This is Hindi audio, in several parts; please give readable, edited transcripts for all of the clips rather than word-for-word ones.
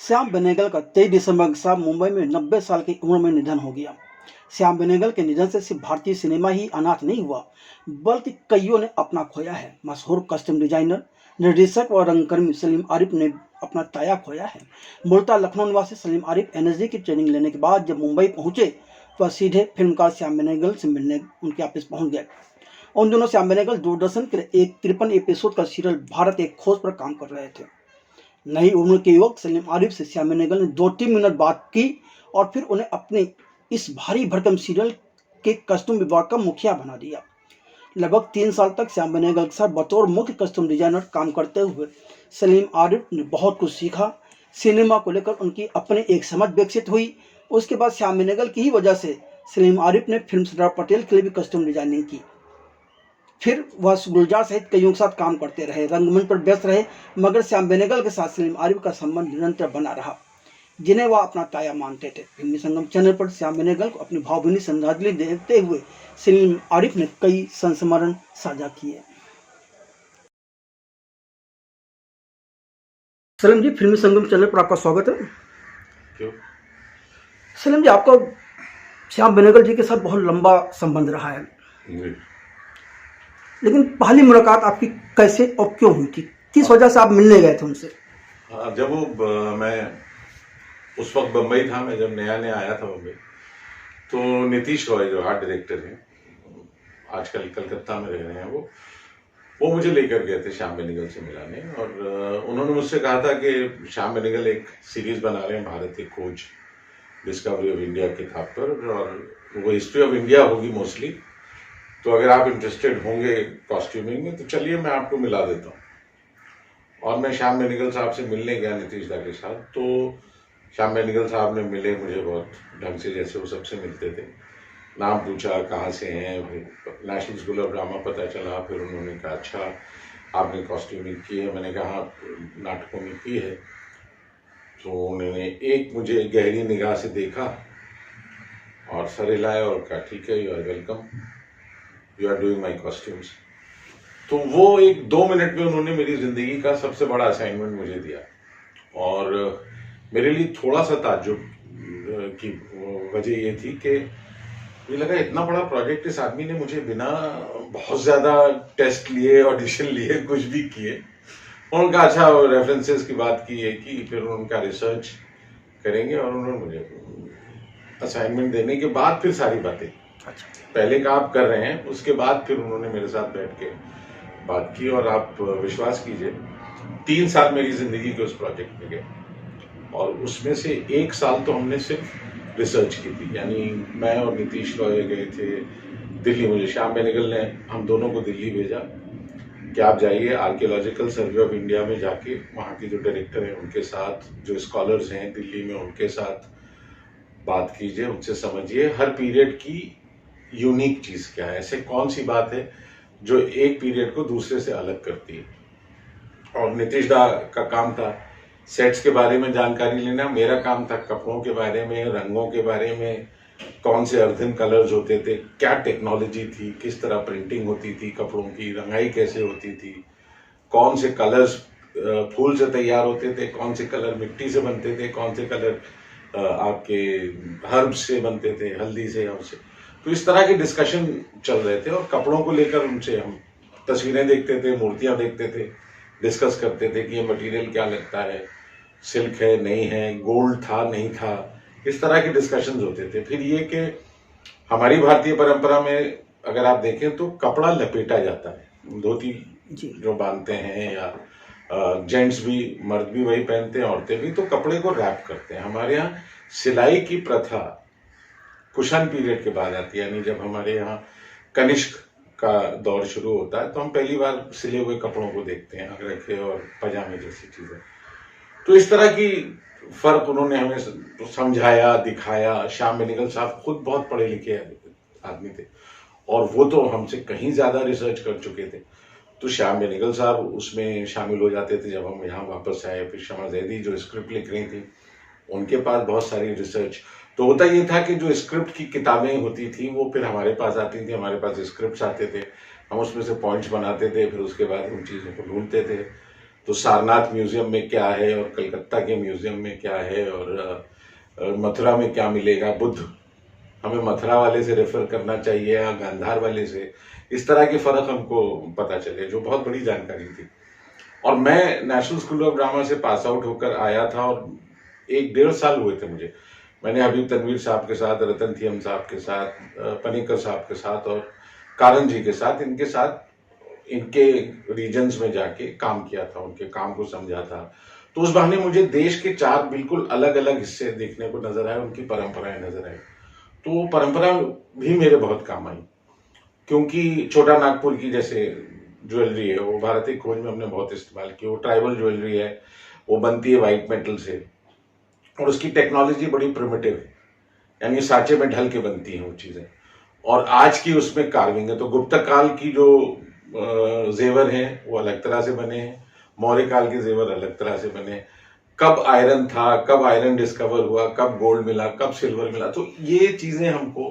श्याम बेनेगल का 23 दिसंबर के साथ मुंबई में 90 साल की उम्र में निधन हो गया। श्याम बेनेगल के निधन से सिर्फ भारतीय सिनेमा ही अनाथ नहीं हुआ, बल्कि कईयों ने अपना खोया है। मशहूर कस्टम डिजाइनर, निर्देशक और रंगकर्मी सलीम आरिफ ने अपना ताया खोया है। मूलतः लखनऊ निवासी सलीम आरिफ एनएसडी की ट्रेनिंग लेने के बाद जब मुंबई पहुंचे, वह सीधे फिल्मकार श्याम बेनेगल से मिलने उनके ऑफिस पहुंच गए। उन दिनों श्याम बेनेगल दूरदर्शन के एक 53 एपिसोड का सीरियल भारत एक खोज पर काम कर रहे थे। नई उम्र के युवक सलीम आरिफ से श्याम बेनेगल ने 2-3 मिनट बात की और फिर उन्हें अपने इस भारी भरकम सीरियल के कस्टम विभाग का मुखिया बना दिया। लगभग 3 साल तक श्याम बेनेगल के साथ बतौर मुख्य कस्टम डिजाइनर काम करते हुए सलीम आरिफ ने बहुत कुछ सीखा। सिनेमा को लेकर उनकी अपनी एक समझ विकसित हुई। उसके बाद श्याम बेनेगल की ही वजह से सलीम आरिफ ने फिल्म सरदार पटेल के लिए भी कस्टम डिजाइनिंग की। फिर वह गुलजार सहित कईयों के साथ काम करते रहे, रंगमंच पर व्यस्त रहे, मगर श्याम बेनेगल के साथ सलीम आरिफ का संबंध निरंतर बना रहा, जिन्हें वह अपना ताया मानते थे। फिल्मी संगम चैनल पर श्याम बेनेगल को अपनी भावभीनी श्रद्धांजलि देते हुए सलीम आरिफ ने कई संस्मरण साझा किए। सलीम जी, फिल्मी संगम चैनल पर आपका स्वागत है। क्यों? सलीम जी, आपका श्याम बेनेगल जी के साथ बहुत लंबा संबंध रहा है, लेकिन पहली मुलाकात आपकी कैसे और क्यों हुई थी? किस वजह से आप मिलने गए थे उनसे? जब वो मैं उस वक्त बम्बई था, मैं जब नया नया आया था बम्बई, तो नीतीश रॉय जो आर्ट डायरेक्टर हैं, आजकल कलकत्ता में रह रहे हैं, वो मुझे लेकर गए थे श्याम बेनेगल से मिलाने। और उन्होंने मुझसे कहा था कि श्याम बेनेगल एक सीरीज बना रहे हैं, भारत एक खोज, डिस्कवरी ऑफ इंडिया किताब पर, और वो हिस्ट्री ऑफ इंडिया होगी मोस्टली। तो अगर आप इंटरेस्टेड होंगे कॉस्ट्यूमिंग में तो चलिए मैं आपको मिला देता हूँ। और मैं श्याम बेनेगल साहब से मिलने गया नीतीश दा के साथ। तो श्याम बेनेगल साहब ने मिले मुझे बहुत ढंग से, जैसे वो सबसे मिलते थे। नाम पूछा, कहाँ से हैं, नेशनल स्कूल ऑफ ड्रामा पता चला। फिर उन्होंने कहा अच्छा आपने कॉस्ट्यूमिंग की है? मैंने कहा हाँ, नाटकों में की है। तो उन्होंने एक मुझे गहरी निगाह से देखा और सर हिलाए और कहा ठीक है, you are welcome, you are doing my costumes. तो वो एक 2 मिनट में उन्होंने मेरी जिंदगी का सबसे बड़ा असाइनमेंट मुझे दिया। और मेरे लिए थोड़ा सा ताज्जुब की वजह ये थी कि मुझे लगा इतना बड़ा प्रोजेक्ट इस आदमी ने मुझे बिना बहुत ज्यादा टेस्ट लिए, ऑडिशन लिए, कुछ भी किए। उनका अच्छा रेफरेंसेस की बात की है कि फिर उनका रिसर्च करेंगे, और उन्होंने मुझे असाइनमेंट देने के बाद फिर सारी बातें, पहले का आप कर रहे हैं, उसके बाद फिर उन्होंने मेरे साथ बैठ के बात की। और आप विश्वास कीजिए 3 साल मेरी जिंदगी के उस प्रोजेक्ट में गए, और उसमें से 1 साल तो हमने सिर्फ रिसर्च की थी। यानी मैं और नीतीश रॉय गए थे दिल्ली। मुझे श्याम बेनेगल ने हम दोनों को दिल्ली भेजा कि आप जाइए आर्कियोलॉजिकल सर्वे ऑफ इंडिया में, जाके वहाँ के जो डायरेक्टर हैं उनके साथ, जो स्कॉलर्स हैं दिल्ली में, उनके साथ बात कीजिए, उनसे समझिए हर पीरियड की यूनिक चीज क्या है, ऐसे कौन सी बात है जो एक पीरियड को दूसरे से अलग करती है। और नीतीश दा का काम था सेट्स के बारे में जानकारी लेना, मेरा काम था कपड़ों के बारे में, रंगों के बारे में, कौन से अर्थिन कलर्स होते थे, क्या टेक्नोलॉजी थी, किस तरह प्रिंटिंग होती थी कपड़ों की, रंगाई कैसे होती थी, कौन से कलर्स फूल से तैयार होते थे, कौन से कलर मिट्टी से बनते थे, कौन से कलर आपके हर्ब से बनते थे, हल्दी से, हमसे। तो इस तरह के डिस्कशन चल रहे थे, और कपड़ों को लेकर उनसे हम तस्वीरें देखते थे, मूर्तियां देखते थे, डिस्कस करते थे कि ये मटेरियल क्या लगता है, सिल्क है नहीं है, गोल्ड था नहीं था, इस तरह के डिस्कशंस होते थे। फिर ये कि हमारी भारतीय परंपरा में अगर आप देखें तो कपड़ा लपेटा जाता है, धोती जो बांधते हैं, या जेंट्स भी, मर्द भी वही पहनते हैं, औरतें भी, तो कपड़े को रैप करते हैं। हमारे यहाँ सिलाई की प्रथा कुषाण पीरियड के बाद आती है, यानी जब हमारे यहाँ कनिष्क का दौर शुरू होता है, तो हम पहली बार सिले हुए कपड़ों को देखते हैं, अगरखे और पजामे जैसी चीजें। तो इस तरह की फर्क उन्होंने हमें समझाया, दिखाया। श्याम बेनेगल साहब खुद बहुत पढ़े लिखे आदमी थे, और वो तो हमसे कहीं ज्यादा रिसर्च कर चुके थे। तो श्याम बेनेगल साहब उसमें शामिल हो जाते थे जब हम यहाँ वापस आए। फिर शमा जैदी जो स्क्रिप्ट लिख रही थी, उनके पास बहुत सारी रिसर्च। तो होता ये था कि जो स्क्रिप्ट की किताबें होती थी वो फिर हमारे पास आती थी, हमारे पास स्क्रिप्ट्स आते थे, हम उसमें से पॉइंट्स बनाते थे, फिर उसके बाद उन चीज़ों को ढूंढते थे। तो सारनाथ म्यूजियम में क्या है और कलकत्ता के म्यूजियम में क्या है और मथुरा में क्या मिलेगा, बुद्ध हमें मथुरा वाले से रेफर करना चाहिए या गांधार वाले से, इस तरह के फर्क हमको पता चले, जो बहुत बड़ी जानकारी थी। और मैं नेशनल स्कूल ऑफ ड्रामा से पास आउट होकर आया था और 1-1.5 साल हुए थे मुझे। मैंने हबीब तनवीर साहब के साथ, रतन थियम साहब के साथ, पनीकर साहब के साथ और कारण जी के साथ, इनके साथ इनके रीजन्स में जाके काम किया था, उनके काम को समझा था। तो उस बहाने मुझे देश के 4 बिल्कुल अलग अलग हिस्से देखने को नजर आए, उनकी परंपराएं नजर आई। तो परंपरा भी मेरे बहुत काम आई, क्योंकि छोटा नागपुर की जैसे ज्वेलरी है वो भारतीय खोज में हमने बहुत इस्तेमाल की। वो ट्राइबल ज्वेलरी है, वो बनती है वाइट मेटल से और उसकी टेक्नोलॉजी बड़ी प्रिमिटिव है, यानी सांचे में ढल के बनती हैं वो चीजें। और आज की उसमें कार्विंग है। तो गुप्त काल की जो जेवर हैं वो अलग तरह से बने हैं, मौर्य काल के जेवर अलग तरह से बने। कब आयरन था, कब आयरन डिस्कवर हुआ, कब गोल्ड मिला, कब सिल्वर मिला, तो ये चीजें हमको,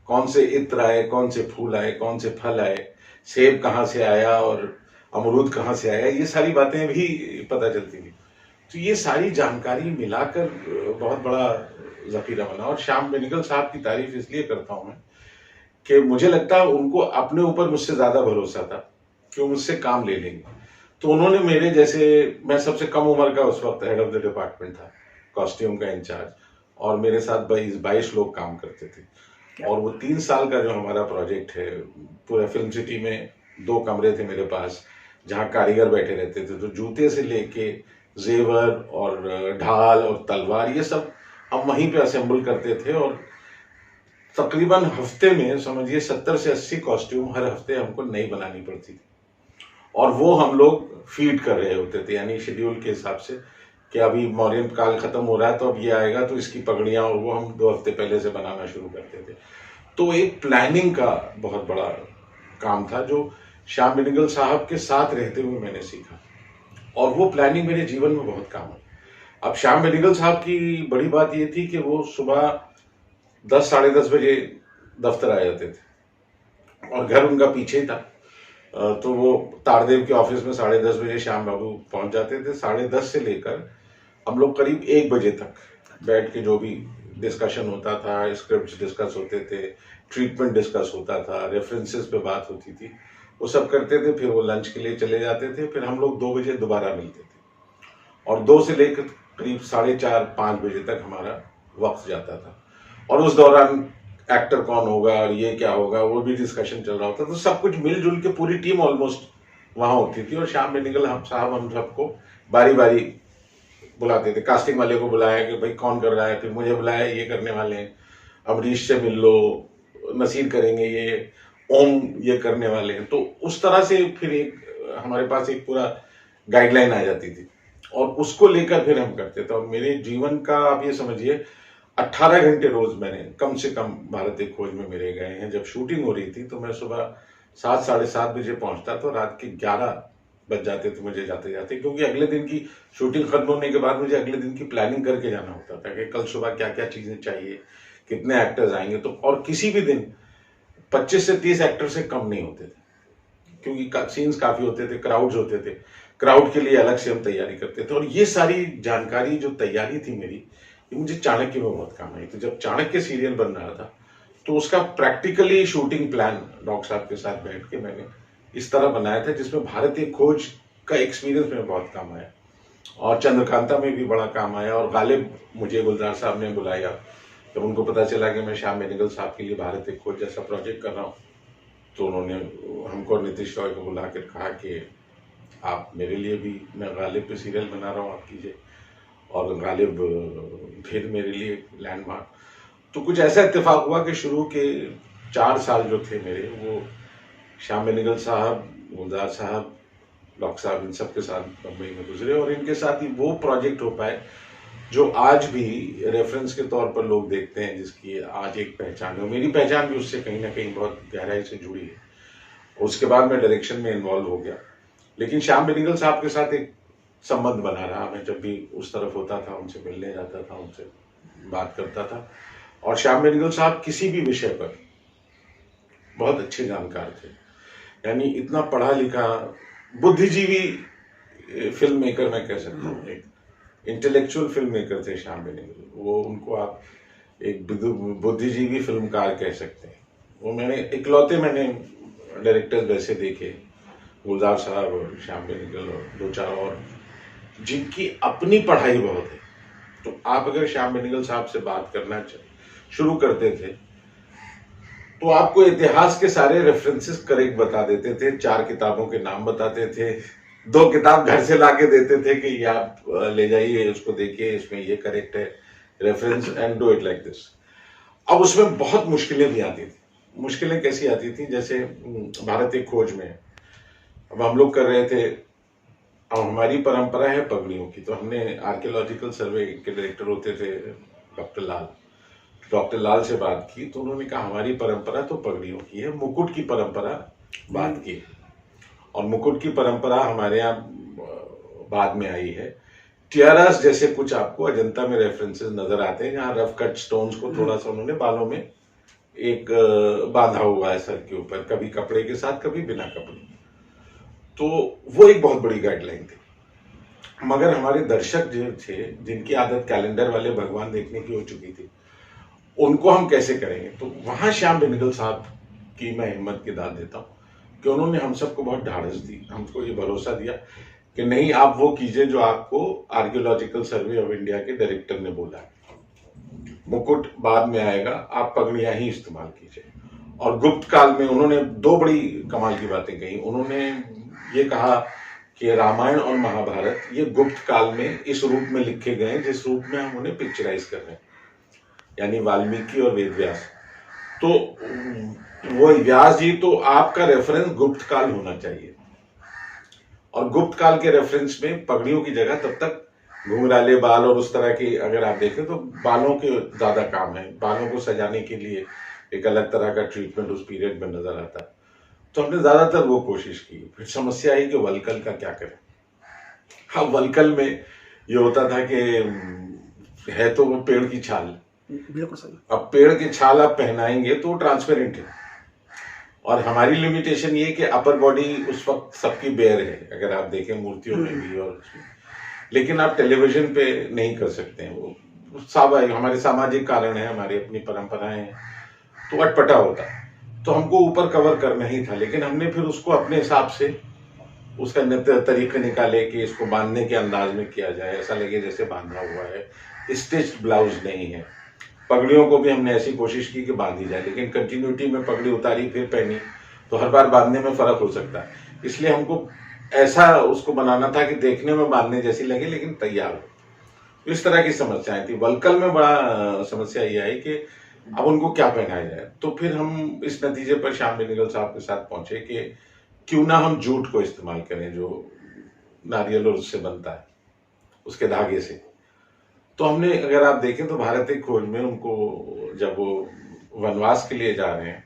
कौन से इत्र आए, कौन से फूल आए, कौन से फल आए, सेब कहाँ से आया और अमरूद कहाँ से आया, ये सारी बातें भी पता चलती थी। तो ये सारी जानकारी मिलाकर बहुत बड़ा जखीरा बना। और श्याम बेनेगल साहब की तारीफ इसलिए करता हूं मैं कि मुझे लगता है उनको अपने ऊपर मुझसे ज्यादा भरोसा था कि वो मुझसे काम ले लेंगे। तो उन्होंने मेरे जैसे, मैं सबसे कम उम्र का उस वक्त हेड ऑफ द डिपार्टमेंट था, कॉस्ट्यूम का इंचार्ज, और मेरे साथ 22 लोग काम करते थे। और वो 3 साल का जो हमारा प्रोजेक्ट है, पूरा फिल्म सिटी में 2 कमरे थे मेरे पास जहाँ कारीगर बैठे रहते थे। तो जूते से लेके जेवर और ढाल और तलवार, ये सब हम वहीं पे असेंबल करते थे। और तकरीबन हफ्ते में समझिए 70 से 80 कॉस्ट्यूम हर हफ्ते हमको नई बनानी पड़ती थी। और वो हम लोग फीड कर रहे होते थे, यानी शेड्यूल के हिसाब से कि अभी मौर्य काल खत्म हो रहा है तो अब ये आएगा तो इसकी पगड़ियां, और वो हम 2 हफ्ते पहले से बनाना शुरू करते थे। तो एक प्लानिंग का बहुत बड़ा काम था जो श्याम बेनेगल साहब के साथ रहते हुए मैंने सीखा, और वो प्लानिंग मेरे जीवन में बहुत काम आई। अब श्याम बेनेगल साहब की बड़ी बात ये थी कि वो सुबह 10 साढ़े 10 बजे दफ्तर आ जाते थे और घर उनका पीछे ही था। तो वो तारदेव के ऑफिस में 10:30 बजे श्याम बाबू पहुंच जाते थे। 10:30 से लेकर हम लोग करीब 1 बजे तक बैठ के जो भी डिस्कशन होता था, स्क्रिप्ट डिस्कस होते थे, ट्रीटमेंट डिस्कस होता था, रेफरेंसेस पे बात होती थी, वो सब करते थे। फिर वो लंच के लिए चले जाते थे। फिर हम लोग 2 बजे दोबारा मिलते थे और 2 से लेकर करीब 4:30-5 बजे तक हमारा वक्त जाता था। और उस दौरान एक्टर कौन होगा और ये क्या होगा, वो भी डिस्कशन चल रहा होता। तो सब कुछ मिलजुल के पूरी टीम ऑलमोस्ट वहां होती थी। और श्याम बेनेगल साहब हम सबको बारी बारी बुलाते थे। कास्टिंग वाले को बुलाया कि भाई कौन कर रहा है, फिर मुझे बुलाया, ये करने वाले हैं, अमरीश से मिल लो, नसीर करेंगे, ये ओम ये करने वाले हैं। तो उस तरह से फिर एक हमारे पास एक पूरा गाइडलाइन आ जाती थी और उसको लेकर फिर हम करते थे। और मेरे जीवन का आप ये समझिए 18 घंटे रोज मैंने कम से कम भारतीय खोज में मेरे गए हैं। जब शूटिंग हो रही थी तो मैं सुबह 7 साढ़े 7 बजे पहुंचता था, रात के 11 बज जाते थे मुझे जाते जाते, क्योंकि अगले दिन की शूटिंग खत्म होने के बाद मुझे अगले दिन की प्लानिंग करके जाना होता था कि कल सुबह क्या क्या चीजें चाहिए, कितने एक्टर्स आएंगे। तो और किसी भी दिन 25 से 30 एक्टर से कम नहीं होते थे, क्योंकि सीन्स काफी होते थे, क्राउड्स होते थे, क्राउड के लिए अलग से हम तैयारी करते थे। और ये सारी जानकारी जो तैयारी थी मेरी, ये मुझे चाणक्य में बहुत काम आई। तो जब चाणक्य सीरियल बन रहा था तो उसका प्रैक्टिकली शूटिंग प्लान डॉक्टर साहब के साथ बैठ के मैंने इस तरह बनाया था, जिसमें भारतीय खोज का एक्सपीरियंस में बहुत काम आया और चंद्रकांता में भी बड़ा काम आया। और गालिब मुझे गुलजार साहब ने बुलाया जब उनको पता चला कि मैं श्याम बेनेगल साहब के लिए भारतीय खोज जैसा प्रोजेक्ट कर रहा हूँ। तो उन्होंने हमको और नीतीश रॉय को बुला कर कहा कि आप मेरे लिए भी, मैं गालिब पे सीरियल बना रहा हूँ, आप कीजिए। और गालिब फिर मेरे लिए लैंडमार्क। तो कुछ ऐसा इत्तेफाक हुआ कि शुरू के 4 साल जो थे मेरे, वो श्याम बेनेगल साहब, गुलजार साहब, डॉक्टर साहब, इन सब के साथ बम्बई में गुजरे। और इनके साथ ही वो प्रोजेक्ट हो पाए जो आज भी रेफरेंस के तौर पर लोग देखते हैं, जिसकी आज एक पहचान है। मेरी पहचान भी उससे कहीं ना कहीं बहुत गहराई से जुड़ी है। उसके बाद मैं डायरेक्शन में इन्वॉल्व हो गया, लेकिन श्याम बेनेगल साहब के साथ एक संबंध बना रहा। मैं जब भी उस तरफ होता था उनसे मिलने जाता था, उनसे बात करता था। और श्याम बेनेगल साहब किसी भी विषय पर बहुत अच्छे जानकार थे, यानी इतना पढ़ा लिखा, बुद्धिजीवी फिल्म मेकर मैं कह सकता हूँ, एक इंटेलेक्चुअल फिल्म मेकर थे श्याम बेनेगल। वो उनको आप एक बुद्धिजीवी फिल्मकार कह सकते हैं। वो मैंने डायरेक्टर्स वैसे देखे, गुलजार साहब और श्याम बेनेगल और दो चार और, जिनकी अपनी पढ़ाई बहुत है। तो आप अगर श्याम बेनेगल साहब से बात करना शुरू करते थे तो आपको इतिहास के सारे रेफरेंसेस करेक्ट बता देते थे, 4 किताबों के नाम बताते थे, 2 किताब घर से लाके देते थे कि ये आप ले जाइए, उसको देखिए, इसमें ये करेक्ट है reference and do it like this. अब उसमें बहुत मुश्किलें भी आती थी। मुश्किलें कैसी आती थी, जैसे भारत एक खोज में, अब हम लोग कर रहे थे, अब हमारी परंपरा है पगड़ियों की, तो हमने आर्कियोलॉजिकल सर्वे के डायरेक्टर होते थे डॉक्टर लाल से बात की, तो उन्होंने कहा हमारी परंपरा तो पगड़ियों की है, मुकुट की परंपरा बाद की है, और मुकुट की परंपरा हमारे यहाँ बाद में आई है। टियारास जैसे कुछ आपको अजंता में रेफरेंसेस नजर आते हैं, जहाँ रफ कट स्टोन्स को थोड़ा सा उन्होंने बालों में एक बांधा हुआ है सर के ऊपर, कभी कपड़े के साथ कभी बिना कपड़े। तो वो एक बहुत बड़ी गाइडलाइन थी। मगर हमारे दर्शक जो थे, जिनकी आदत कैलेंडर वाले भगवान देखने की हो चुकी थी, उनको हम कैसे करेंगे? तो वहां श्याम बेनेगल साहब की मैं हिम्मत की दाद देता हूँ कि उन्होंने हम सबको बहुत ढाढ़स दी, हमको ये भरोसा दिया कि नहीं, आप वो कीजिए जो आपको आर्कियोलॉजिकल सर्वे ऑफ इंडिया के डायरेक्टर ने बोला, मुकुट बाद में आएगा, आप पगड़ियां ही इस्तेमाल कीजिए। और गुप्त काल में उन्होंने 2 बड़ी कमाल की बातें कही। उन्होंने ये कहा कि रामायण और महाभारत ये गुप्त काल में इस रूप में लिखे गए जिस रूप में हम उन्हें पिक्चराइज कर रहे हैं, यानी वाल्मीकि और वेद व्यास। तो वो व्यास जी, तो आपका रेफरेंस गुप्त काल होना चाहिए, और गुप्त काल के रेफरेंस में पगड़ियों की जगह तब तक घुंघराले बाल और उस तरह की, अगर आप देखें तो बालों के ज्यादा काम है, बालों को सजाने के लिए एक अलग तरह का ट्रीटमेंट उस पीरियड में नजर आता है। तो हमने ज्यादातर वो कोशिश की। फिर समस्या आई कि वलकल का क्या करें। हाँ, वलकल में ये होता था कि है तो वो पेड़ की छाल, बिल्कुल सही। अब पेड़ की छाल आप पहनाएंगे तो ट्रांसपेरेंट है, और हमारी लिमिटेशन ये कि अपर बॉडी उस वक्त सबकी बेयर है, अगर आप देखें मूर्तियों में भी और उसमें, लेकिन आप टेलीविजन पे नहीं कर सकते हैं। वो स्वाभाविक हमारे सामाजिक कारण है, हमारी अपनी परंपराएं हैं, तो अटपटा होता है। तो हमको ऊपर कवर करना ही था, लेकिन हमने फिर उसको अपने हिसाब से उसका तरीके निकाले कि इसको बांधने के अंदाज में किया जाए, ऐसा लगे जैसे बांधा हुआ है, स्टिच्ड ब्लाउज नहीं है। पगड़ियों को भी हमने ऐसी कोशिश की कि बांधी जाए, लेकिन कंटिन्यूटी में पगड़ी उतारी फिर पहनी तो हर बार बांधने में फर्क हो सकता है। इसलिए हमको ऐसा उसको बनाना था कि देखने में बांधने जैसी लगे लेकिन तैयार हो। इस तरह की समस्याएं थी। वलकल में बड़ा समस्या ये आई कि अब उनको क्या पहनाया जाए। तो फिर हम इस नतीजे पर श्याम बेनेगल साहब के साथ पहुंचे कि क्यों ना हम जूट को इस्तेमाल करें, जो नारियल और उससे बनता है, उसके धागे से। तो हमने, अगर आप देखें तो भारत एक खोज में उनको, जब वो वनवास के लिए जा रहे हैं,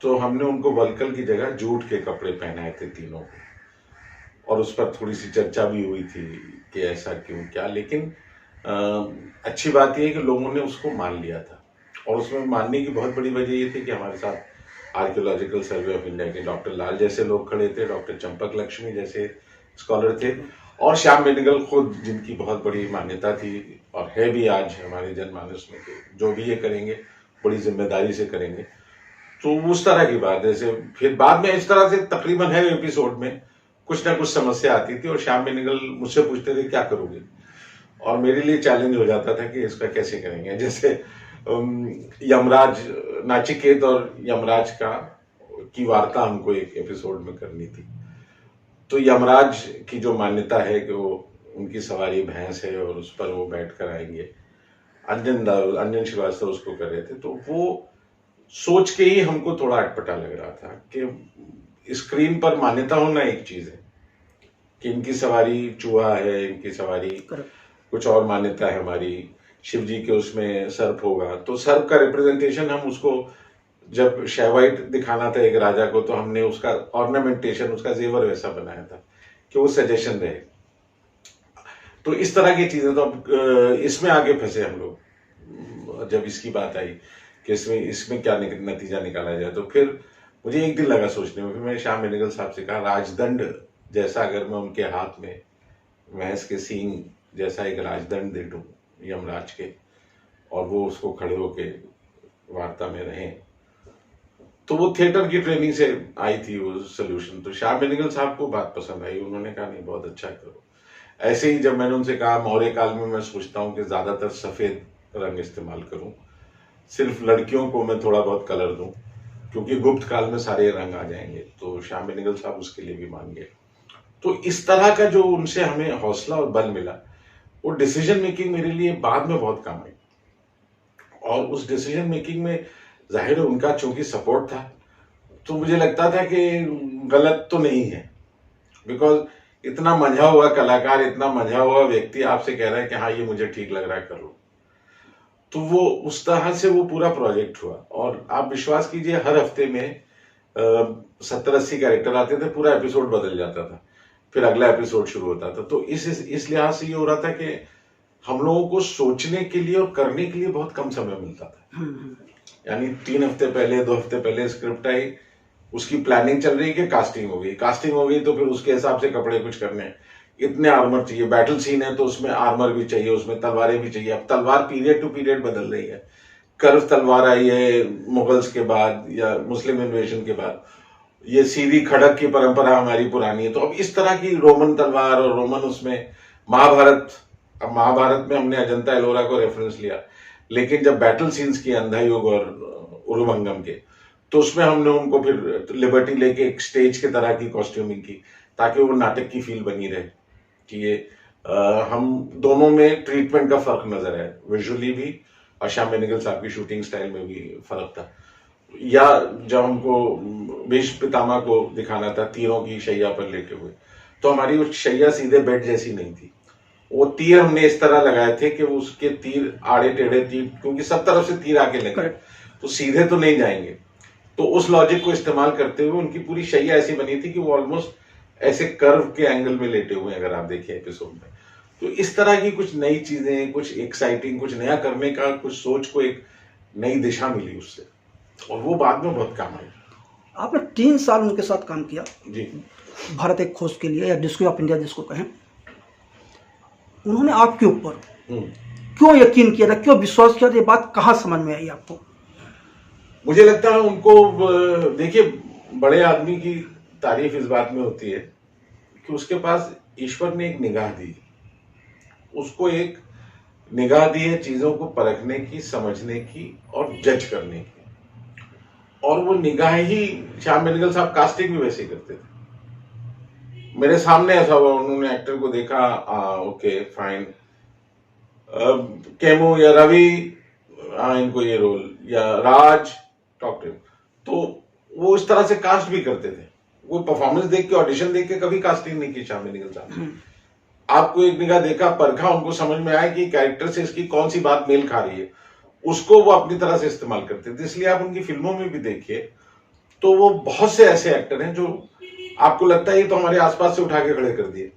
तो हमने उनको वलकल की जगह जूट के कपड़े पहनाए थे तीनों को, और उस पर थोड़ी सी चर्चा भी हुई थी कि ऐसा क्यों क्या। लेकिन अच्छी बात यह है कि लोगों ने उसको मान लिया था, और उसमें मानने की बहुत बड़ी वजह ये थी कि हमारे साथ आर्कियोलॉजिकल सर्वे ऑफ इंडिया के डॉक्टर लाल जैसे लोग खड़े थे, डॉक्टर चंपक लक्ष्मी जैसे स्कॉलर थे, और श्याम बेनेगल खुद, जिनकी बहुत बड़ी मान्यता थी और है भी आज हमारे जनमानस में कि जो भी ये करेंगे बड़ी जिम्मेदारी से करेंगे। तो उस तरह की बात है। फिर बाद में इस तरह से तकरीबन हर एपिसोड में कुछ ना कुछ समस्या आती थी, और श्याम बेनेगल मुझसे पूछते थे क्या करोगे, और मेरे लिए चैलेंज हो जाता था कि इसका कैसे करेंगे। जैसे यमराज, नाचिकेत और यमराज की वार्ता हमको एक एपिसोड में करनी थी। तो यमराज की जो मान्यता है कि वो, उनकी सवारी भैंस है और उस पर वो बैठ कर आएंगे, अंजन श्रीवास्तव उसको कर रहे थे। तो वो सोच के ही हमको थोड़ा अटपटा लग रहा था कि स्क्रीन पर मान्यता होना एक चीज है कि इनकी सवारी चूहा है, इनकी सवारी कुछ और मान्यता है हमारी, शिव जी के उसमें सर्प होगा, तो सर्प का रिप्रेजेंटेशन हम उसको, जब शेवाइट दिखाना था एक राजा को, तो हमने उसका ऑर्नामेंटेशन, उसका जेवर वैसा बनाया था कि वो सजेशन रहे। तो इस तरह की चीजें, तो अब इसमें आगे फंसे हम लोग जब इसकी बात आई कि इसमें क्या नतीजा निकाला जाए। तो फिर मुझे एक दिन लगा सोचने में, फिर मैंने श्याम बेनेगल साहब से कहा, राजदंड जैसा अगर मैं उनके हाथ में भैंस के सींग जैसा एक राजदंड दे दूं यमराज के, और वो उसको खड़े होके वार्ता में रहे। तो वो थिएटर की ट्रेनिंग से आई थी वो सोल्यूशन। तो शाह बेनेगल साहब को बात पसंद आई, उन्होंने कहा नहीं बहुत अच्छा करो। ऐसे ही जब मैंने उनसे कहा मौर्य काल में मैं सोचता हूँ कि ज्यादातर सफेद रंग इस्तेमाल करूं, सिर्फ लड़कियों को मैं थोड़ा बहुत कलर दूं, क्योंकि गुप्त काल में सारे रंग आ जाएंगे। तो शाह बेनेगल साहब उसके लिए भी मान गए। तो इस तरह का जो उनसे हमें हौसला और बल मिला, वो डिसीजन मेकिंग मेरे लिए बाद में बहुत काम आई। और उस डिसीजन मेकिंग में जाहिर है उनका चूंकि सपोर्ट था, तो मुझे लगता था कि गलत तो नहीं है। बिकॉज इतना मंझा हुआ कलाकार, इतना मंझा हुआ व्यक्ति आपसे कह रहा है कि हाँ ये मुझे ठीक लग रहा है, कर लो। तो वो उस तरह से वो पूरा प्रोजेक्ट हुआ। और आप विश्वास कीजिए हर हफ्ते में 70-80 कैरेक्टर आते थे, पूरा एपिसोड बदल जाता था, फिर अगला एपिसोड शुरू होता था। तो इस लिहाज से ये हो रहा था कि हम लोगों को सोचने के लिए और करने के लिए बहुत कम समय मिलता था। यानी 3 हफ्ते पहले, 2 हफ्ते पहले स्क्रिप्ट आई, उसकी प्लानिंग चल रही है कि कास्टिंग हो गई तो फिर उसके हिसाब से कपड़े कुछ करने हैं, इतने आर्मर चाहिए, बैटल सीन है तो उसमें आर्मर भी चाहिए, उसमें तलवारें भी चाहिए। अब तलवार पीरियड टू पीरियड बदल रही है, कर्व तलवार आई है मुगल्स के बाद या मुस्लिम इन्वेशन के बाद, ये सीधी खड़क की परंपरा हमारी पुरानी है। तो अब इस तरह की रोमन तलवार और रोमन उसमें महाभारत, अब महाभारत में हमने अजंता एलोरा को रेफरेंस लिया, लेकिन जब बैटल सीन्स की अंधा युग और उरुवंगम के, तो उसमें हमने उनको फिर लिबर्टी लेके एक स्टेज के तरह की कॉस्ट्यूमिंग की, ताकि वो नाटक की फील बनी रहे कि ये हम दोनों में ट्रीटमेंट का फर्क नजर है, विजुअली भी और शाह बेनेगल साहब की शूटिंग स्टाइल में भी फर्क था। या जब हमको भीष्म पितामह को दिखाना था तीरों की शैया पर लेटे हुए, तो हमारी वो शैया सीधे बेड जैसी नहीं थी, वो तीर हमने इस तरह लगाए थे कि उसके तीर आड़े टेढ़े तीर, क्योंकि सब तरफ से तीर आके लगे तो सीधे तो नहीं जाएंगे। तो उस लॉजिक को इस्तेमाल करते हुए उनकी पूरी शैया ऐसी बनी थी कि वो ऑलमोस्ट ऐसे कर्व के एंगल में लेटे हुए, अगर आप देखिए एपिसोड में। तो इस तरह की कुछ नई चीजें, कुछ एक्साइटिंग, कुछ नया करने का, कुछ सोच को एक नई दिशा मिली उससे, और वो बाद में बहुत काम आई। आपने 3 साल उनके साथ काम किया जी। भारत एक खोज के लिए, या डिस्कवरी ऑफ इंडिया जिसको कहें। उन्होंने आपके ऊपर क्यों यकीन किया था, क्यों विश्वास किया था, ये बात कहाँ समझ में आई आपको? मुझे लगता है उनको, देखिए बड़े आदमी की तारीफ इस बात में होती है कि उसके पास ईश्वर ने एक निगाह दी, उसको एक निगाह दी है चीजों को परखने की, समझने की और जज करने की। और वो निगाह ही, शाह बेनेगल साहब कास्टिंग भी वैसे करते थे। मेरे सामने ऐसा हुआ, उन्होंने एक्टर को देखा, ओके फाइन, केमो या रवि, इनको ये रोल, या राज टॉक टू, तो वो इस तरह से कास्ट भी करते थे। वो परफॉर्मेंस देख के, ऑडिशन देख के कभी कास्टिंग नहीं की शाह बेनेगल साहब। आपको एक निगाह देखा, परखा, उनको समझ में आया कि कैरेक्टर से इसकी कौन सी बात मेल खा रही है, उसको वो अपनी तरह से इस्तेमाल करते थे। इसलिए आप उनकी फिल्मों में भी देखिए तो वो बहुत से ऐसे एक्टर हैं जो आपको लगता है ये तो हमारे आसपास से उठा के खड़े कर दिए,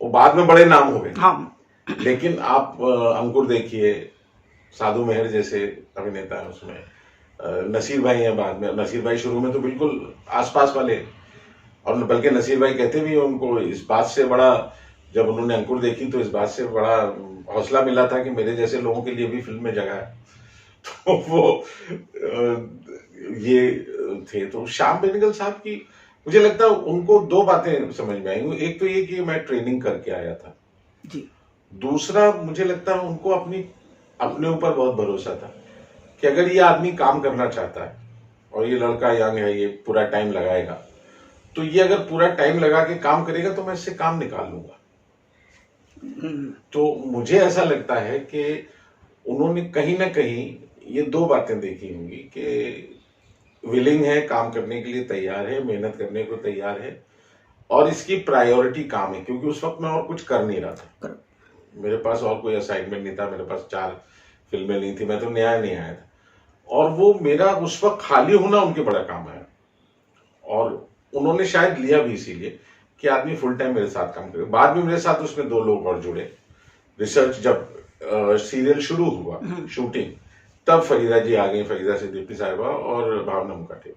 वो बाद में बड़े नाम हो गए। हाँ। लेकिन आप अंकुर देखिए, साधु मेहर जैसे अभिनेता है उसमें, नसीर भाई हैं बाद में। नसीर भाई शुरू में तो बिल्कुल आसपास वाले, और बल्कि नसीर भाई कहते भी उनको इस बात से बड़ा, जब उन्होंने अंकुर देखी तो इस बात से बड़ा हौसला मिला था कि मेरे जैसे लोगों के लिए भी फिल्म में जगह है। तो वो ये थे। तो शाह बेनेगल साहब की मुझे लगता है उनको 2 बातें समझ में आई। एक तो ये कि मैं ट्रेनिंग करके आया था जी। दूसरा मुझे लगता है उनको अपने ऊपर बहुत भरोसा था कि अगर ये आदमी काम करना चाहता है और ये लड़का यंग है, ये पूरा टाइम लगाएगा, तो ये अगर पूरा टाइम लगा के काम करेगा तो मैं इससे काम निकाल लूंगा। तो मुझे ऐसा लगता है कि उन्होंने कहीं ना कहीं ये 2 बातें देखी होंगी कि विलिंग है, काम करने के लिए तैयार है, मेहनत करने को तैयार है, और इसकी प्रायोरिटी काम है। क्योंकि उस वक्त मैं और कुछ कर नहीं रहा था, मेरे पास और कोई असाइनमेंट नहीं था, मेरे पास 4 फिल्में नहीं थी, मैं तो नया नहीं आया था, और वो मेरा उस वक्त खाली होना उनके बड़ा काम आया। और उन्होंने शायद लिया भी इसीलिए कि आदमी फुल टाइम मेरे साथ काम करे। बाद में मेरे साथ उसमें 2 लोग और जुड़े। रिसर्च जब सीरियल शुरू हुआ शूटिंग, तब फरीदा जी आ गई, फरीदा सिद्दीकी साहिबा और भावना मुखर्जी,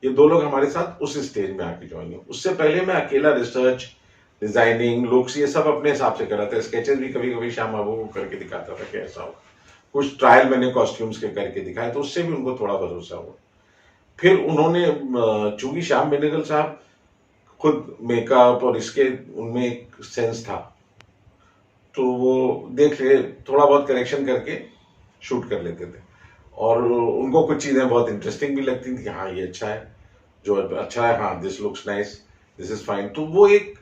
ये 2 लोग हमारे साथ उस स्टेज में आके ज्वाइन हुए। उससे पहले मैं अकेला रिसर्च, डिजाइनिंग, लुक्स, ये सब अपने हिसाब से कर रहा था। स्केचेस भी कभी कभी श्याम बाबू को करके दिखाता था कि ऐसा हो। कुछ ट्रायल मैंने कॉस्ट्यूम्स के करके दिखाए, तो उससे भी उनको थोड़ा भरोसा हुआ। फिर उन्होंने चूंकि श्याम बेनेगल साहब खुद मेकअप और इसके उनमें एक सेंस था, तो वो देख रहे, थोड़ा बहुत करेक्शन करके शूट कर लेते थे। और उनको कुछ चीजें बहुत इंटरेस्टिंग भी लगती थी कि हाँ ये अच्छा है, जो अच्छा है, हाँ this looks nice, this is fine. तो वो एक,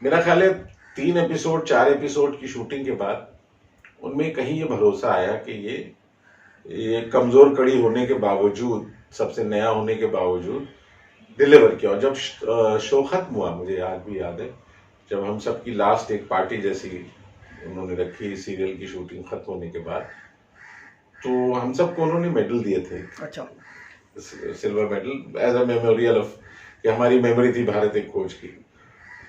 मेरा ख्याल है 3 एपिसोड 4 एपिसोड की शूटिंग के बाद उनमें कहीं ये भरोसा आया कि ये कमजोर कड़ी होने के बावजूद, सबसे नया होने के बावजूद डिलीवर किया। और जब शो खत्म हुआ, मुझे आज भी याद है, जब हम सबकी लास्ट एक पार्टी जैसी उन्होंने रखी सीरियल की शूटिंग खत्म होने के बाद, तो हम सबको उन्होंने मेडल दिए थे। अच्छा, silver medal as a memorial of, कि हमारी मेमोरी थी भारत एक खोज की।